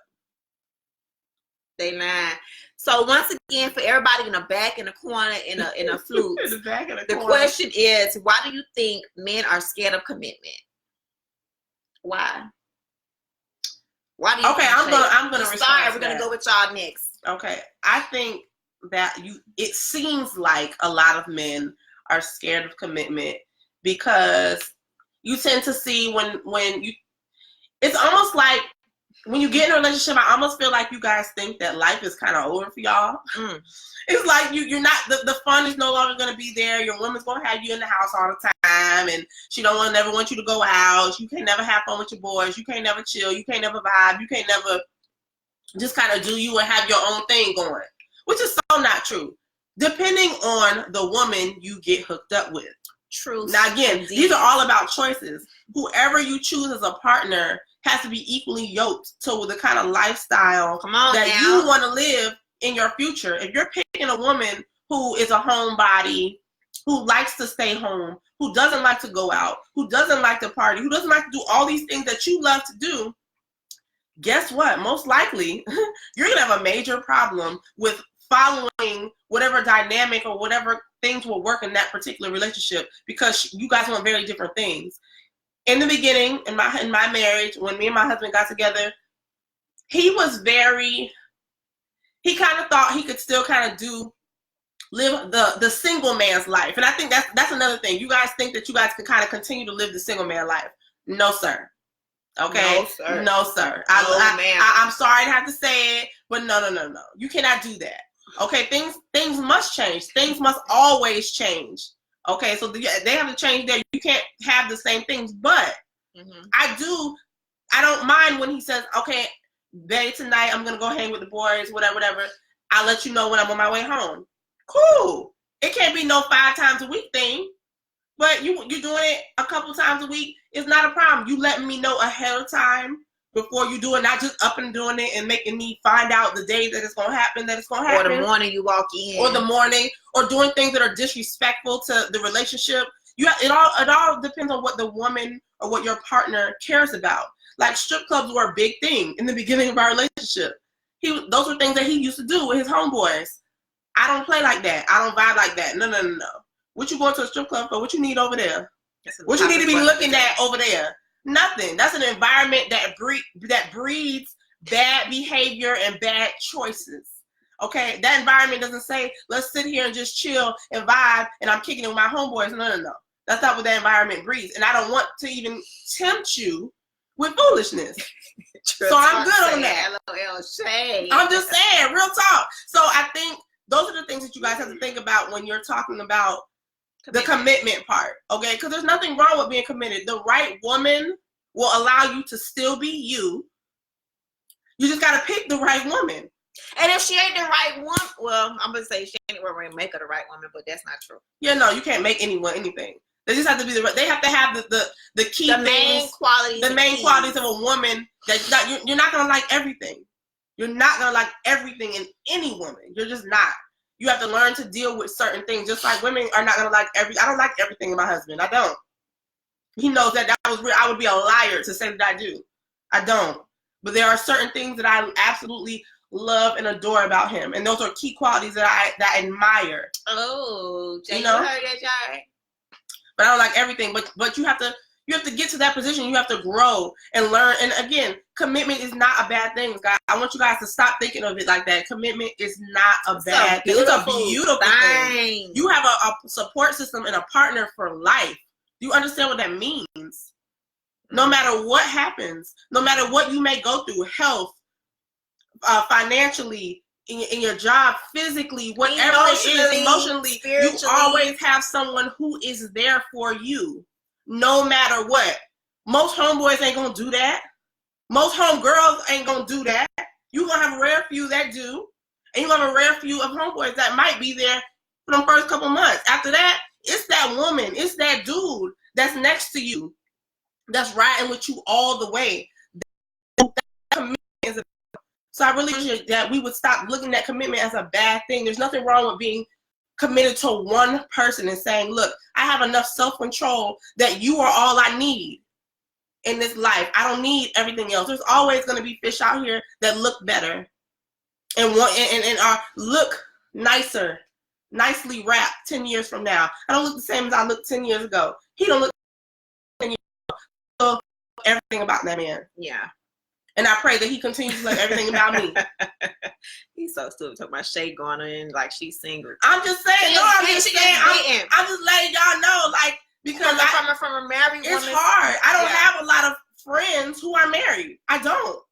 They lying. So once again, for everybody in the back, in the corner, in a flute, in the back of the corner. Question is, why do you think men are scared of commitment? Why? Why do you? Okay, I'm gonna respond. We're gonna go with y'all next. Okay, I think that it seems like a lot of men are scared of commitment because you tend to see when you, it's almost like when you get in a relationship, I almost feel like you guys think that life is kind of over for y'all. It's like you're not, the fun is no longer going to be there. Your woman's going to have you in the house all the time, and she never want you to go out. You can't never have fun with your boys. You can't never chill. You can't never vibe. You can't never just kind of do you and have your own thing going, which is so not true. Depending on the woman you get hooked up with. True. Now again, these are all about choices. Whoever you choose as a partner has to be equally yoked to the kind of lifestyle you want to live in your future. If you're picking a woman who is a homebody, who likes to stay home, who doesn't like to go out, who doesn't like to party, who doesn't like to do all these things that you love to do, guess what? Most likely, you're going to have a major problem with following whatever dynamic or whatever things will work in that particular relationship, because you guys want very different things. In the beginning, in my marriage, when me and my husband got together, he kind of thought he could still kind of live the single man's life. And I think that's another thing. You guys think that you guys can kind of continue to live the single man life. No, sir. Okay? No, sir. I'm sorry to have to say it, but no. You cannot do that. Okay? Things must change. Things must always change. Okay, so they have to change there. You can't have the same things, but I don't mind when he says, okay, babe, tonight I'm going to go hang with the boys, whatever. I'll let you know when I'm on my way home. Cool. It can't be no 5 times a week thing, but you're doing it a couple times a week. It's not a problem. You letting me know ahead of time before you do it, not just up and doing it and making me find out the day that it's going to happen, Or the morning you walk in. Or the morning, or doing things that are disrespectful to the relationship. It all depends on what the woman or what your partner cares about. Like strip clubs were a big thing in the beginning of our relationship. Those were things that he used to do with his homeboys. I don't play like that. I don't vibe like that. No. What you going to a strip club for? What you need over there? What you need to be looking at over there? Nothing. That's an environment that breeds bad behavior and bad choices. Okay? That environment doesn't say, let's sit here and just chill and vibe and I'm kicking it with my homeboys. No. That's not what that environment breeds. And I don't want to even tempt you with foolishness. So I'm good on that. LOL shade. I'm just saying, real talk. So I think those are the things that you guys have to think about when you're talking about the commitment part, okay? Because there's nothing wrong with being committed. The right woman will allow you to still be you. You just got to pick the right woman. And if she ain't the right woman, well, I'm going to say she ain't going to make her the right woman, but that's not true. Yeah, no, you can't make anyone anything. They just have to be they have to have the key the main qualities. The main qualities of a woman that you're not going to like everything. You're not going to like everything in any woman. You're just not. You have to learn to deal with certain things. Just like women are not going to like I don't like everything in my husband. I don't. He knows that was real. I would be a liar to say that I do. I don't. But there are certain things that I absolutely love and adore about him. And those are key qualities that I admire. Oh, Jay, you heard that, Jay? But I don't like everything. But you have to get to that position. You have to grow and learn. And again, commitment is not a bad thing, guys. I want you guys to stop thinking of it like that. Commitment is not a bad thing. It's a beautiful thing. You have a support system and a partner for life. Do you understand what that means? No matter what happens, no matter what you may go through, health, financially, in your job, physically, whatever it is, emotionally, you always have someone who is there for you. No matter what. Most homeboys ain't gonna do that. Most homegirls ain't gonna do that. You're gonna have a rare few that do. And you're gonna have a rare few of homeboys that might be there for the first couple months. After that, it's that woman, it's that dude that's next to you, that's riding with you all the way. So I really wish that we would stop looking at commitment as a bad thing. There's nothing wrong with being committed to one person and saying, look, I have enough self-control that you are all I need in this life. I don't need everything else. There's always going to be fish out here that look better and look nicer, nicely wrapped 10 years from now. I don't look the same as I looked 10 years ago. He don't look 10 years ago. Everything about that man. Yeah. And I pray that he continues to love everything about me. He's so stupid. Talking about Shay going in like she's single. I'm just saying. No, I'm just saying. I'm just letting y'all know, like, because from a married woman. It's hard. I don't have a lot of friends who are married. I don't.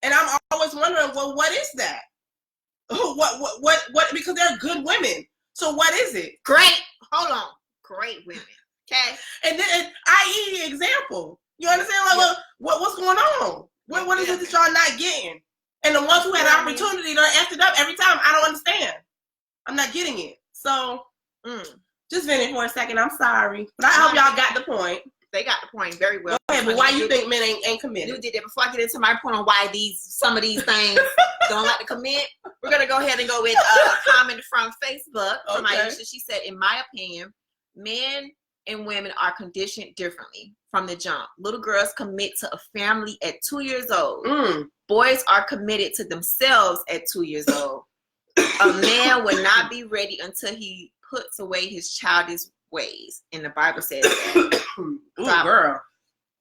And I'm always wondering, well, what is that? What? Because they're good women. So what is it? Great. Hold on. Great women. Okay. And then, i.e. the example. You understand? Like, well, what's going on? What is it that y'all not getting? And the ones who had the opportunity to F it up every time, I don't understand. I'm not getting it. So, just venting for a second. I'm sorry. But I hope y'all got the point. They got the point very well. Okay, but why you think men ain't committed? You did that. Before I get into my point on why some of these things don't like to commit, we're going to go ahead and go with a comment from Facebook from Aisha. She said, in my opinion, men and women are conditioned differently from the jump. Little girls commit to a family at 2 years old. Boys are committed to themselves at 2 years old. A man will not be ready until he puts away his childish ways. And the Bible says that. Girl.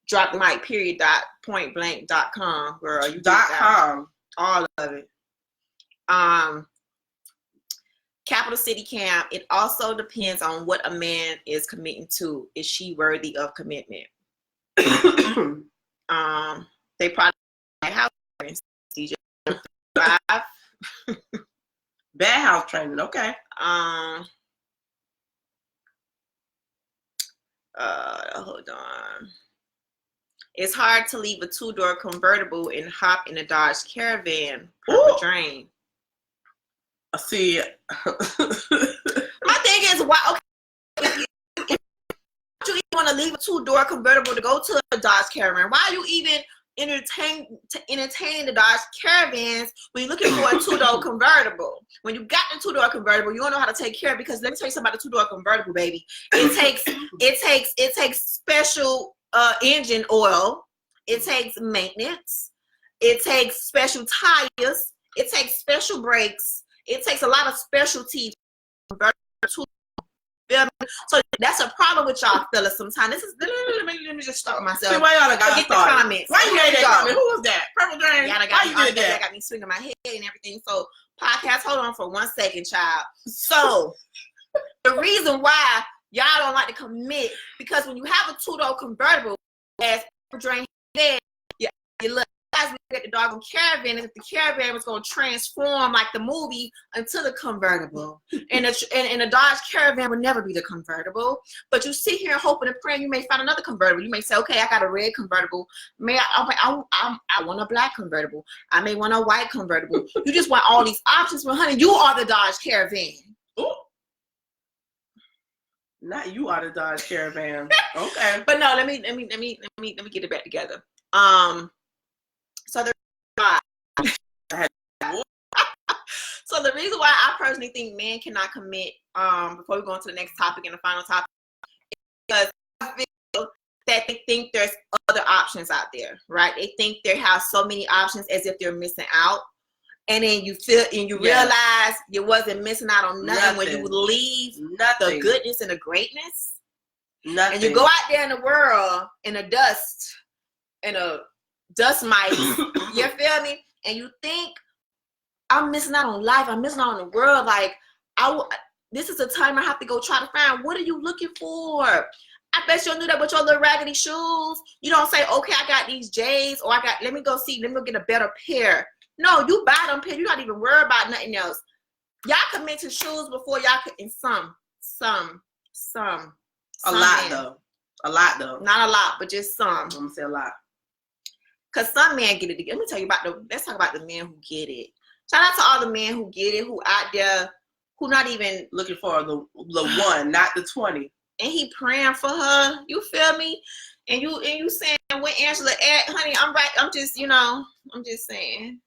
Drop the mic, period, .pointblank.com. Girl, you .com. All of it. Capital City Camp, it also depends on what a man is committing to. Is she worthy of commitment? They probably house training. Bad house training, okay. Hold on. It's hard to leave a 2-door convertible and hop in a Dodge Caravan. Purple Drain. See. My thing is, why? Okay, if you even want to leave a 2-door convertible to go to a Dodge Caravan, why are you even entertaining the Dodge Caravans when you're looking for a 2-door convertible? When you got the 2-door convertible, you don't know how to take care of it, because let me tell you something about the 2-door convertible, baby. It takes special engine oil. It takes maintenance. It takes special tires. It takes special brakes. It takes a lot of specialty to convert to. So that's a problem with y'all fellas sometimes. This is let me just start with myself. See, why y'all got Forget the comments. Why you made that comment? Who was that? Purple Drain. Why you did that? Got me swinging my head and everything. So podcast, hold on for 1 second, child. So the reason why y'all don't like to commit, because when you have a 2-door convertible, as Purple Drain said, you look. Guys, we get the doggone Caravan, and if the Caravan was going to transform like the movie into the convertible, and a Dodge Caravan would never be the convertible. But you sit here hoping and praying you may find another convertible. You may say, okay, I got a red convertible. I want a black convertible. I may want a white convertible. You just want all these options. Well, honey, you are the Dodge Caravan. Ooh. Not you are the Dodge Caravan. Okay. But no, let me get it back together. So the reason why I personally think men cannot commit, before we go on to the next topic and the final topic, is because I feel that they think there's other options out there, right? They think they have so many options as if they're missing out. And then you feel and you realize you wasn't missing out on nothing when you leave the goodness and the greatness. Nothing. And you go out there in the world in the dust, in a dust mites, you feel me? And you think, I'm missing out on life, I'm missing out on the world. Like, this is a time I have to go try to find, what are you looking for? I bet you'll do that with your little raggedy shoes. You don't say, okay, I got these J's, or let me go get a better pair. No, you buy them pair. You're not even worried about nothing else. Y'all commit to shoes before y'all could, and some. A lot though. Not a lot, but just some. I'm gonna say a lot. Cause some men get it together. Let me tell you let's talk about the men who get it. Shout out to all the men who get it, who out there, who not even looking for the one, not the 20. And he praying for her. You feel me? And you saying, when Angela at, honey, I'm right. I'm just saying.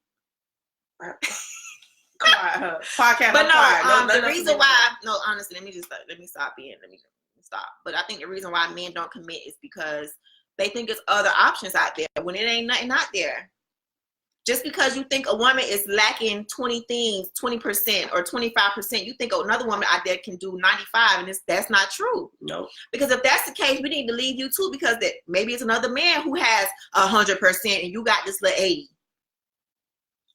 Podcast. But no, the reason why, no, honestly, let me stop. But I think the reason why men don't commit is because they think it's other options out there when it ain't nothing out there. Just because you think a woman is lacking 20 things, 20% or 25%, you think another woman out there can do 95, and that's not true. No. Because if that's the case, we need to leave you too, because maybe it's another man who has 100% and you got this little 80.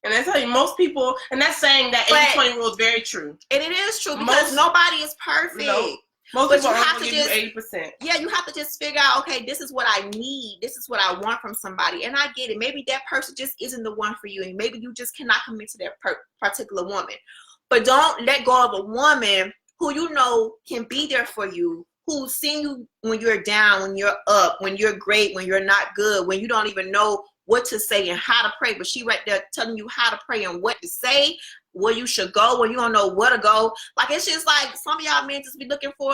And that's how most people, and that's saying that 80-20 rule is very true. And it is true, because nobody is perfect. No. Most people have to give you 80%. Yeah, you have to just figure out, okay, this is what I need. This is what I want from somebody. And I get it. Maybe that person just isn't the one for you. And maybe you just cannot commit to that particular woman. But don't let go of a woman who you know can be there for you, who's seen you when you're down, when you're up, when you're great, when you're not good, when you don't even know what to say and how to pray. But she right there telling you how to pray and what to say, where you should go, when you don't know where to go. Like, it's just like some of y'all men just be looking for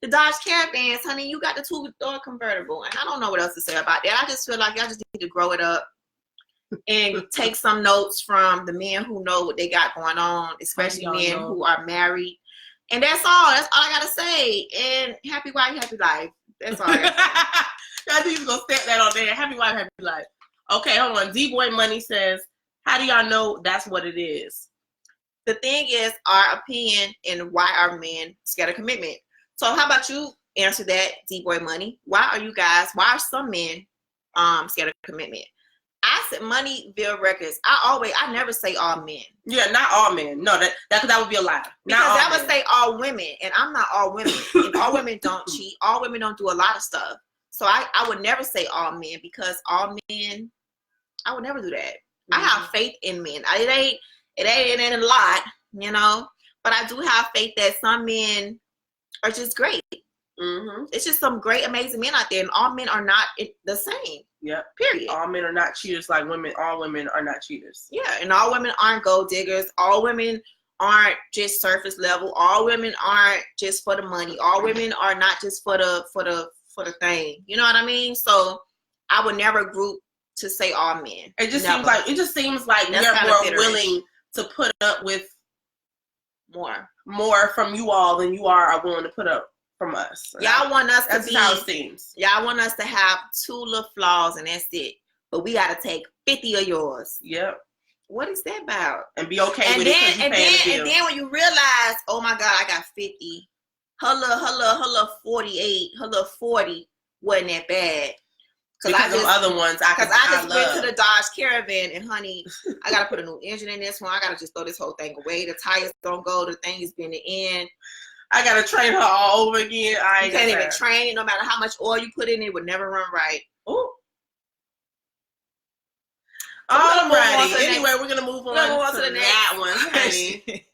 the Dodge Caravans. Honey, you got the 2-door convertible. And I don't know what else to say about that. I just feel like y'all just need to grow it up and take some notes from the men who know what they got going on, especially men who are married. And that's all. That's all I got to say. And happy wife, happy life. That's all I got to say. I think you're going to stamp that on there. Happy wife, happy life. Okay, hold on. D-Boy Money says, how do y'all know that's what it is? The thing is our opinion and why are men scared of commitment. So how about you answer that, D-Boy Money? Why are some men scared of commitment? I said Money Bill Records. I never say all men. Yeah, not all men. No, that would be a lie. Because I would say all women, and I'm not all women. And all women don't cheat. All women don't do a lot of stuff. So I would never say all men, because all men, I would never do that. Mm-hmm. I have faith in men. It ain't a lot, you know, but I do have faith that some men are just great. Mm-hmm. It's just some great, amazing men out there, and all men are not the same. Yep. Period. All men are not cheaters like women. All women are not cheaters. Yeah, and all women aren't gold diggers. All women aren't just surface level. All women aren't just for the money. All women are not just for the thing. You know what I mean? So I would never group to say all men. It just seems like we're more willing to put up with more from you all than you are willing to put up from us. Y'all want us to be, how it seems. Y'all want us to have 2 little flaws and that's it. But we got to take 50 of yours. Yep. What is that about? And be okay with it. And then when you realize, oh my God, I got 50. Her little 48, her little 40 wasn't that bad. Because of other ones, I just went to the Dodge Caravan and honey, I gotta put a new engine in this one. I gotta just throw this whole thing away. The tires don't go. The thing has been the end. I gotta train her all over again. You can't even train it. No matter how much oil you put in, it would never run right. Ooh. Alrighty. Anyway, we're gonna move on to that one, honey.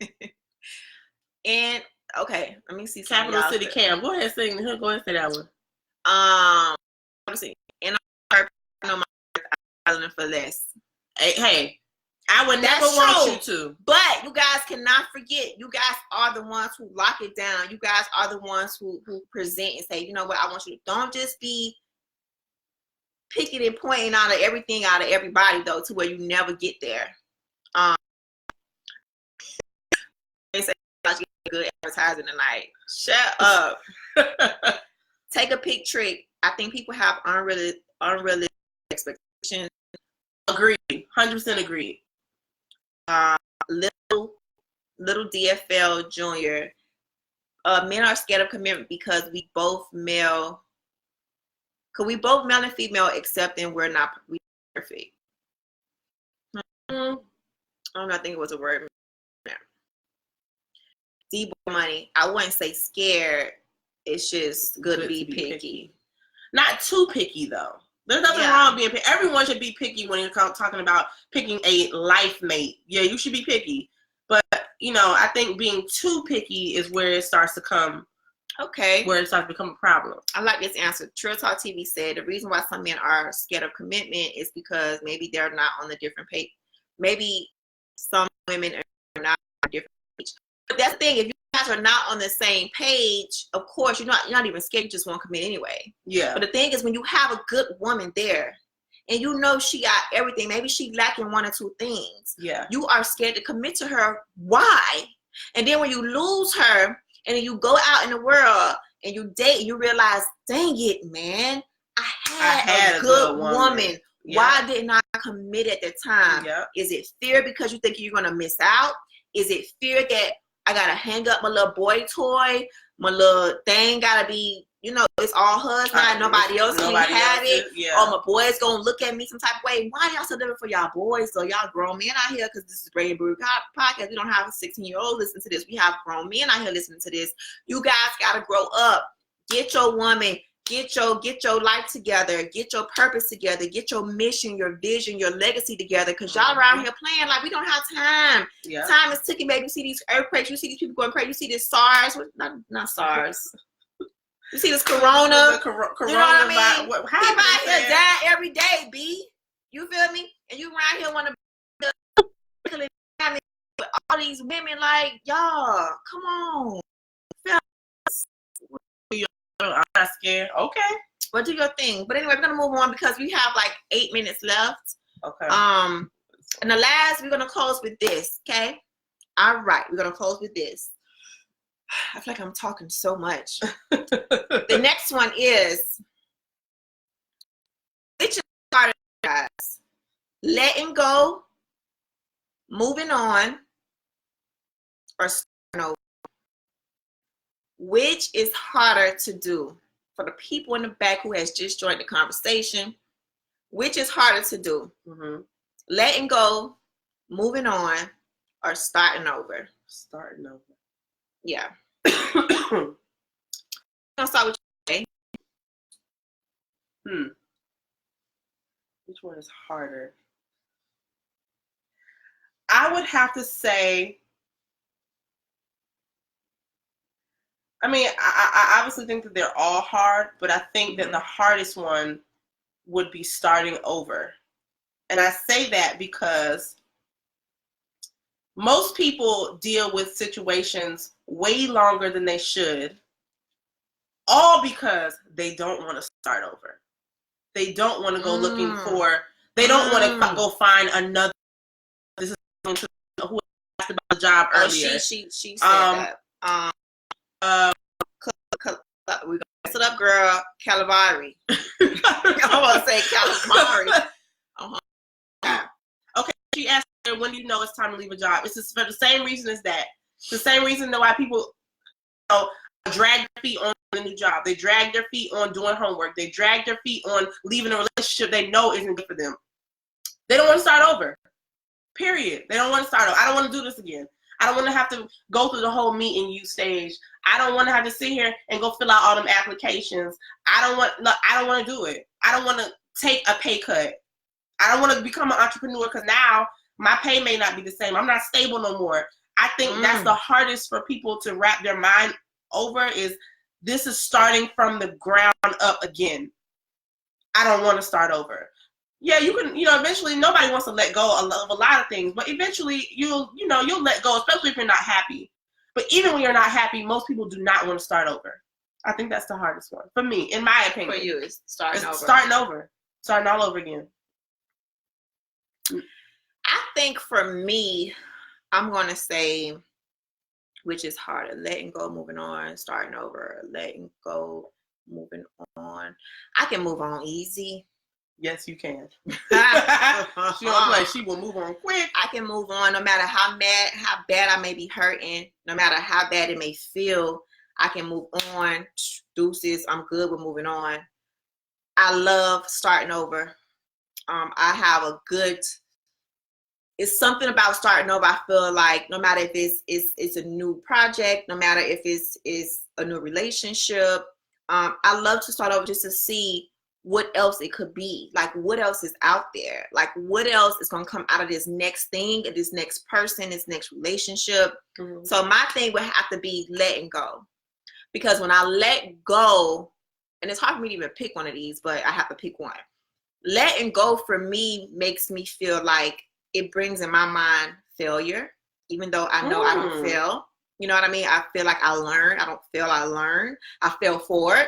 And okay, let me see. Capital City Cam. Go ahead, sing. Go ahead, say that one. Let's see. And I'm on my for less. Hey, I would never want you to. But you guys cannot forget, you guys are the ones who lock it down. You guys are the ones who present and say, you know what, I want you to. Don't just be picking and pointing out of everything out of everybody though, to where you never get there. They say good advertising tonight. Shut up. Take a pick trick. I think people have unrealistic expectations. Agreed. 100% agreed. Little DFL Junior. Men are scared of commitment because we both male and female, accepting we're not perfect. I don't know. I think it was a word. D-boy money. I wouldn't say scared. It's just good to be picky. Not too picky though. There's nothing wrong being picky. Everyone should be picky when you're talking about picking a life mate. Yeah, you should be picky. But, I think being too picky is where it starts to come. Okay. Where it starts to become a problem. I like this answer. Trill Talk TV said the reason why some men are scared of commitment is because maybe they're not on the different page. Maybe some women are not on a different page. But that's the thing. If you guys are not on the same page, of course, you're not even scared. You just won't commit anyway. Yeah. But the thing is, when you have a good woman there, and you know she got everything, maybe she lacking 1 or 2 things. Yeah. You are scared to commit to her. Why? And then when you lose her, and then you go out in the world and you date, you realize, dang it, man, I had a good woman. Yeah. Why didn't I commit at the time? Yeah. Is it fear because you think you're gonna miss out? Is it fear that I gotta hang up my little boy toy, my little thing gotta be, it's all hers now, nobody else can have it, yeah. Or my boys gonna look at me some type of way. Why y'all still living for y'all boys? So y'all grown men out here, because this is Braiders podcast. We don't have a 16-year-old listening to this. We have grown men out here listening to this. You guys gotta grow up. Get your woman. Get your life together. Get your purpose together. Get your mission, your vision, your legacy together. Because y'all around here playing like we don't have time. Yeah. Time is ticking, baby. You see these earthquakes. You see these people going crazy. You see this SARS. Not SARS. You see this Corona. Corona. You know what I mean? People out here dying every day, B. You feel me? And you around here want to with all these women like, y'all, come on. I'm not scared. Okay. Well, do your thing. But anyway, we're gonna move on because we have like 8 minutes left. Okay. And the last, we're gonna close with this. Okay. All right. We're gonna close with this. I feel like I'm talking so much. The next one is, which is harder, guys? Letting go, moving on, or starting over? Which is harder to do? For the people in the back who has just joined the conversation, which is harder to do? Mm-hmm. Letting go, moving on, or starting over? Starting over. Yeah. I'm gonna start with you. Which one is harder? I would have to say, I mean, I obviously think that they're all hard, but I think that the hardest one would be starting over. And I say that because most people deal with situations way longer than they should, all because they don't want to start over. They don't want to go looking for, they don't want to go find another, this is who asked about the job earlier. She said that. We're going to mess it up, girl. Calavari. I want to say calamari. Okay, she asked her, when do you know it's time to leave a job? It's just for the same reason as that. It's the same reason why people drag their feet on a new job. They drag their feet on doing homework. They drag their feet on leaving a relationship they know isn't good for them. They don't want to start over. Period. They don't want to start over. I don't want to do this again. I don't want to have to go through the whole meet and use stage. I don't want to have to sit here and go fill out all them applications. I don't want to do it. I don't want to take a pay cut. I don't want to become an entrepreneur because now my pay may not be the same. I'm not stable no more. I think that's the hardest for people to wrap their mind over is this is starting from the ground up again. I don't want to start over. Yeah, you can, eventually nobody wants to let go of a lot of things, but eventually you'll let go, especially if you're not happy. But even when you're not happy, most people do not want to start over. I think that's the hardest one for me, in my opinion. For you, it's starting all over again. I think for me, I'm going to say, which is harder, letting go, moving on, starting over, letting go, moving on. I can move on easy. Yes, you can. She don't play. She will move on quick. I can move on no matter how bad I may be hurting, no matter how bad it may feel. I can move on. Deuces, I'm good with moving on. I love starting over. I have it's something about starting over. I feel like no matter if it's a new project, no matter if it's a new relationship, I love to start over just to see what else it could be. Like, what else is out there? Like, what else is going to come out of this next thing, this next person, this next relationship? Mm-hmm. So my thing would have to be letting go. Because when I let go, and it's hard for me to even pick one of these, but I have to pick one. Letting go for me makes me feel like it brings in my mind failure, even though I know I don't fail. You know what I mean? I feel like I learn. I don't fail, I learn. I fail forward.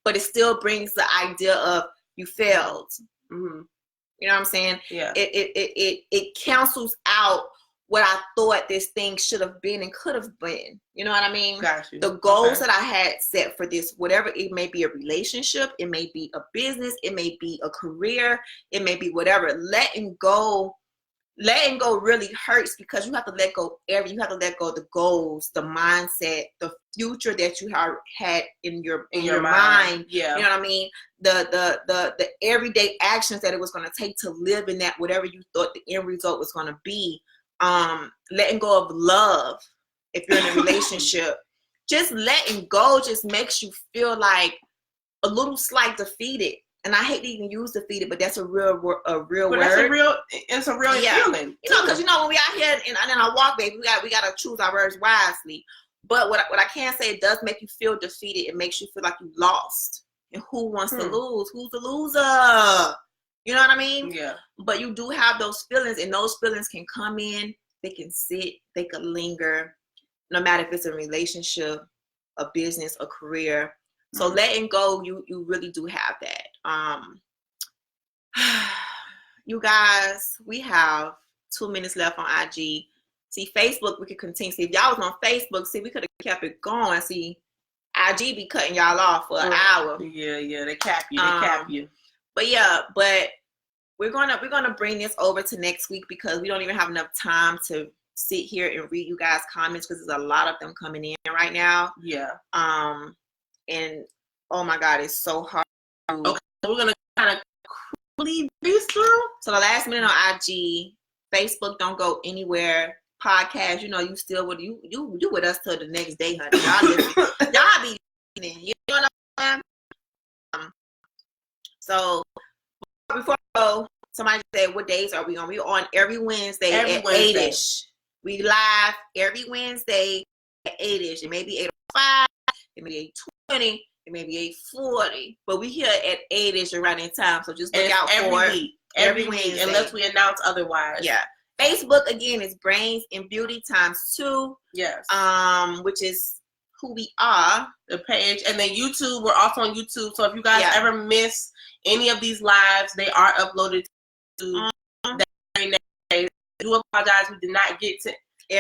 But it still brings the idea of you failed. Mm-hmm. You know what I'm saying? Yeah. It cancels out what I thought this thing should have been and could have been. You know what I mean? Got you. The goals that I had set for this, whatever, it may be a relationship, it may be a business, it may be a career, it may be whatever. Letting go really hurts because you have to let go you have to let go of the goals, the mindset, the future that you had in your mind. Yeah. You know what I mean? The everyday actions that it was going to take to live in that, whatever you thought the end result was going to be. Letting go of love if you're in a relationship. Just letting go just makes you feel like a little slight defeated. And I hate to even use defeated, but that's a real word. It's a real feeling. Because when we out here and I walk, baby, we gotta choose our words wisely. But what I can say, it does make you feel defeated. It makes you feel like you lost. And who wants to lose? Who's the loser? You know what I mean? Yeah. But you do have those feelings, and those feelings can come in. They can sit. They can linger. No matter if it's a relationship, a business, a career. So letting go, you really do have that. You guys, we have 2 minutes left on IG. See, Facebook, we could continue. See, if y'all was on Facebook, see, we could have kept it going. See, IG be cutting y'all off for an hour. Yeah, they cap you. But we're gonna bring this over to next week because we don't even have enough time to sit here and read you guys' comments because there's a lot of them coming in right now. Yeah. And oh my God, it's so hard. Okay, we're gonna kind of quickly breeze through. So the last minute on IG, Facebook don't go anywhere. Podcast, you still with you with us till the next day, honey. Y'all be listening. You know what I'm saying? So before I go, somebody said, what days are we on? We're on every Wednesday at 8-ish. We live every Wednesday at 8-ish. It may be 8:05, it may be 8:20, it may be 8:40, but we here at 8-ish around in time. So just look out for it. Every week, unless we announce otherwise. Yeah. Facebook again is Brains and Beauty ×2. Yes. Which is who we are. The page. And then YouTube, we're also on YouTube. So if you guys ever miss any of these lives, they are uploaded to that very next day. I do apologize. We did not get to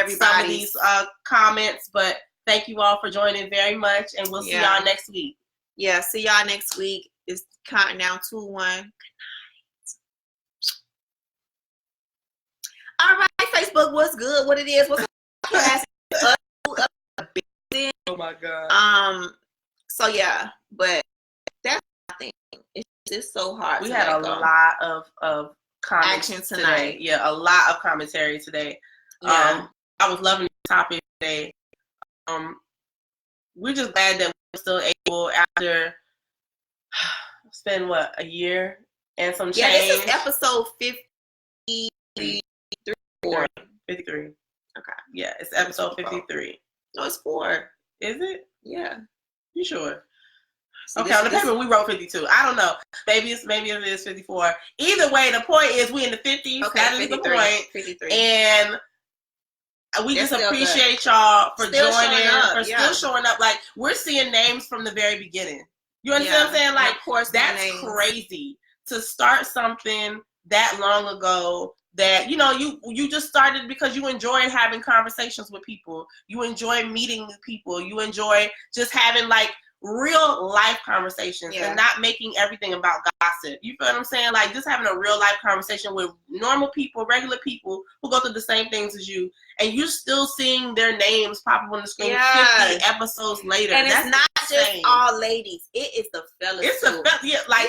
some of these comments, but thank you all for joining very much. And we'll see y'all next week. Yeah, see y'all next week. It's counting down 2, 1. Good night. All right, Facebook, what's good? What it is? What's up? Oh my God. So yeah, but that's my thing. It's just so hard. We had a lot of comments today. Yeah, a lot of commentary today. Yeah. I was loving the topic today. We're just glad that we're still able, after spend a year and some change. Yeah, this is episode 53. 53. Okay. Yeah, it's episode 53. No, it's 4. Is it? Yeah. You sure? Okay, on the paper we wrote 52. I don't know. Maybe it is 54. Either way, the point is we in the 50s. Okay, that 53, is the point. 53. And we just appreciate y'all for joining, for still showing up. Like, we're seeing names from the very beginning. You understand what I'm saying? Like, of course, that's crazy to start something that long ago. That you just started because you enjoy having conversations with people. You enjoy meeting new people. You enjoy just having like real life conversations and not making everything about gossip. You feel what I'm saying? Like, just having a real life conversation with normal people, regular people who go through the same things as you, and you're still seeing their names pop up on the screen 50 episodes later. And it's not just all ladies. It is the fellas. It's the fellas. Yeah, like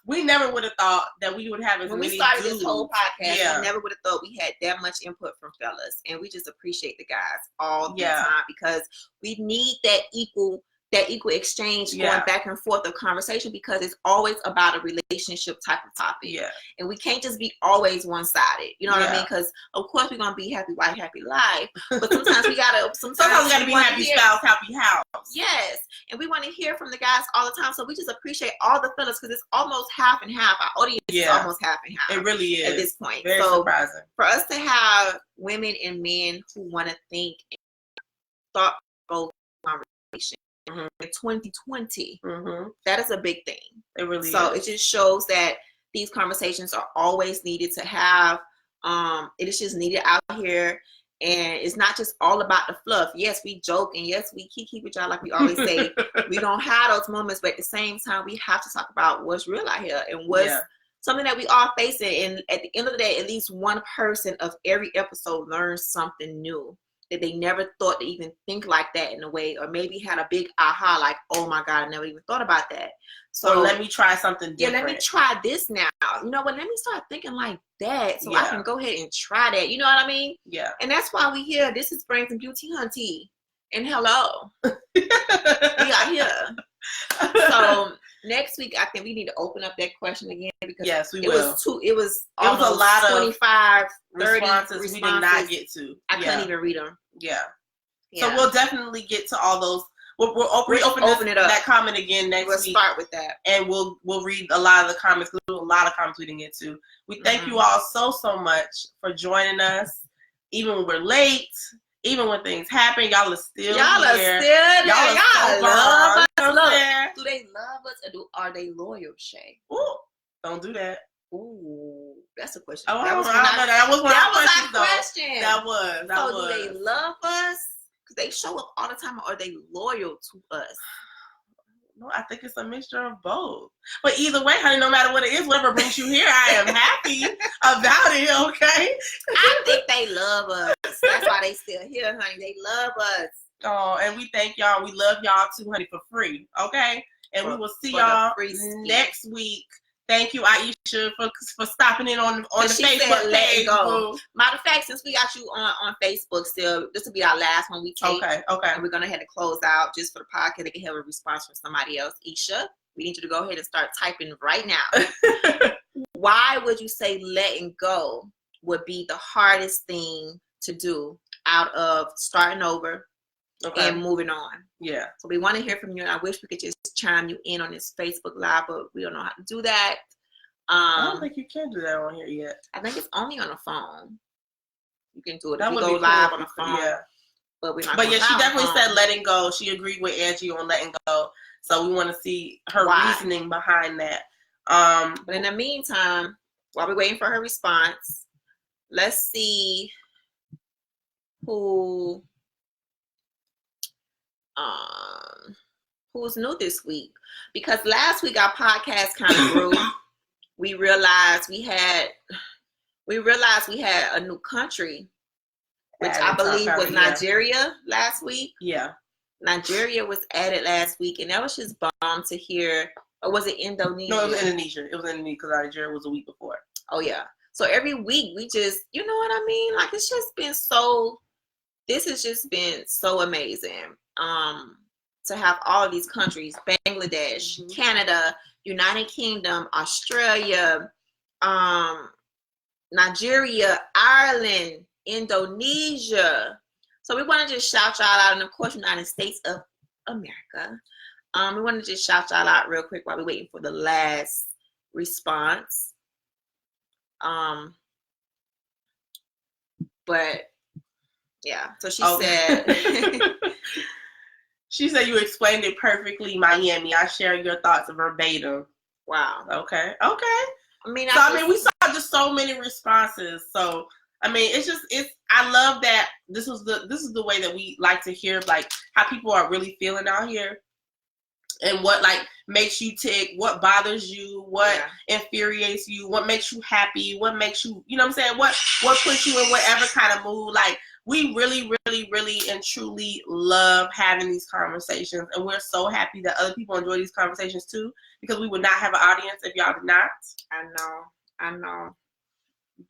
we never would have thought that we would have as many. When we started this whole podcast, we never would have thought we had that much input from fellas, and we just appreciate the guys all the time, because we need that equal exchange going back and forth of conversation, because it's always about a relationship type of topic. Yeah. And we can't just be always one-sided. You know what I mean? Because of course we're gonna be happy wife, happy life. But sometimes we gotta be happy spouse, happy house. Yes. And we want to hear from the guys all the time. So we just appreciate all the fellas, because it's almost half and half. Our audience is almost half and half. It really is at this point. Very surprising. For us to have women and men who want to think thoughtful conversation. In 2020, that is a big thing. It really is. So it just shows that these conversations are always needed to have. It is just needed out here, and it's not just all about the fluff. Yes, we joke, and yes, we keep with y'all like we always say. We don't have those moments, but at the same time, we have to talk about what's real out here and what's something that we all facing. And at the end of the day, at least one person of every episode learns something new that they never thought to even think like that in a way, or maybe had a big aha, like, oh my God, I never even thought about that. So let me try something different. Yeah, let me try this now. You know what? Let me start thinking like that, so I can go ahead and try that. You know what I mean? Yeah. And that's why we here. This is Brains and Beauty Hunty. And hello. We are here. So next week, I think we need to open up that question again, because it was a lot of 25, 30 responses we did not get to. I couldn't even read them. Yeah. So we'll definitely get to all those. We'll open it up. That comment again next week. We'll start with that, and we'll read a lot of the comments. We'll do a lot of comments we didn't get to. We thank you all so much for joining us, even when we're late. Even when things happen, y'all are still here. Y'all love us. Do they love us, or are they loyal, Shay? Ooh, don't do that. Ooh, that's a question. Oh, that was our question. That was. Do they love us? Because they show up all the time, or are they loyal to us? No, I think it's a mixture of both. But either way, honey, no matter what it is, whatever brings you here, I am happy about it, okay? I think they love us. That's why they still here, honey. They love us. Oh, and we thank y'all. We love y'all too, honey, for free, okay? And we will see y'all next week. Thank you, Aisha, for stopping in on the Facebook page. Matter of fact, since we got you on Facebook still, this will be our last one we take. Okay. And we're going to have to close out just for the podcast. They can have a response from somebody else. Isha, we need you to go ahead and start typing right now. Why would you say letting go would be the hardest thing to do out of starting over and moving on? Yeah. So we want to hear from you, and I wish we could just chime you in on this Facebook Live, but we don't know how to do that. I don't think you can do that on here yet. I think it's only on the phone. You can do it That if we would go be live cool. on the phone. Yeah. But we're not. But yeah, she definitely on said letting go. She agreed with Angie on letting go. So we want to see her reasoning behind that. But in the meantime, while we're waiting for her response, let's see who's new this week. Because last week our podcast kind of grew. We realized we had a new country, which I believe was Nigeria last week. Yeah. Nigeria was added last week, and that was just bomb to hear. Or was it Indonesia? No, it was Indonesia. It was Indonesia because Nigeria was a week before. Oh, yeah. So every week we just, you know what I mean? Like, it's just been this has just been so amazing. To have all of these countries, Bangladesh, Canada, United Kingdom, Australia, Nigeria, Ireland, Indonesia. So we want to just shout y'all out, and of course, United States of America. We want to just shout y'all out real quick while we're waiting for the last response. But yeah, so she said. She said you explained it perfectly, Miami. I share your thoughts verbatim. Wow. Okay. I mean, we saw just so many responses. So I mean, I love that this is the way that we like to hear like how people are really feeling out here, and what like makes you tick, what bothers you, what infuriates you, what makes you happy, what makes you, you know what I'm saying, what puts you in whatever kind of mood. Like, we really, really, really and truly love having these conversations, and we're so happy that other people enjoy these conversations too, because we would not have an audience if y'all did not. I know.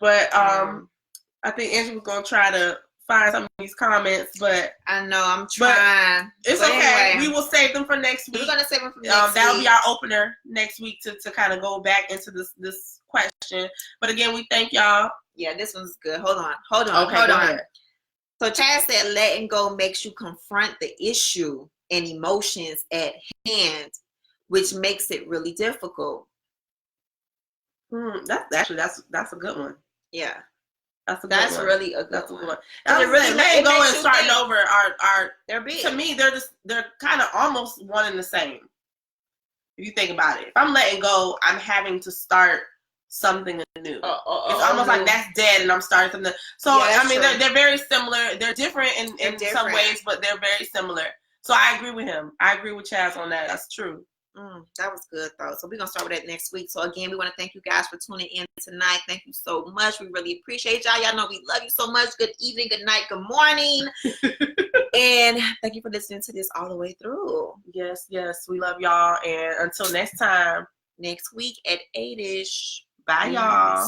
But I think Angie was gonna try to find some of these comments, but I know I'm trying. It's okay. Anyway, we will save them for next week. We're gonna save them for next week. That'll be our opener next week to kind of go back into this question. But again, we thank y'all. Yeah, this one's good. Hold on. Okay, hold on. Ahead. So Chad said, letting go makes you confront the issue and emotions at hand, which makes it really difficult. That's a good one. Yeah. That's really a good one. It really letting go and starting over are they're big. To me, they're kind of almost one and the same. If you think about it, if I'm letting go, I'm having to start something new. It's almost like that's dead and I'm starting something. So I mean, they're very similar. They're different in some ways, but they're very similar. So I agree with him. I agree with Chaz on that. That's true. That was good, though. So we're going to start with that next week. So, again, we want to thank you guys for tuning in tonight. Thank you so much. We really appreciate y'all. Y'all know we love you so much. Good evening, good night, good morning. And thank you for listening to this all the way through. Yes. We love y'all. And until next time. Next week at 8-ish. Bye, y'all.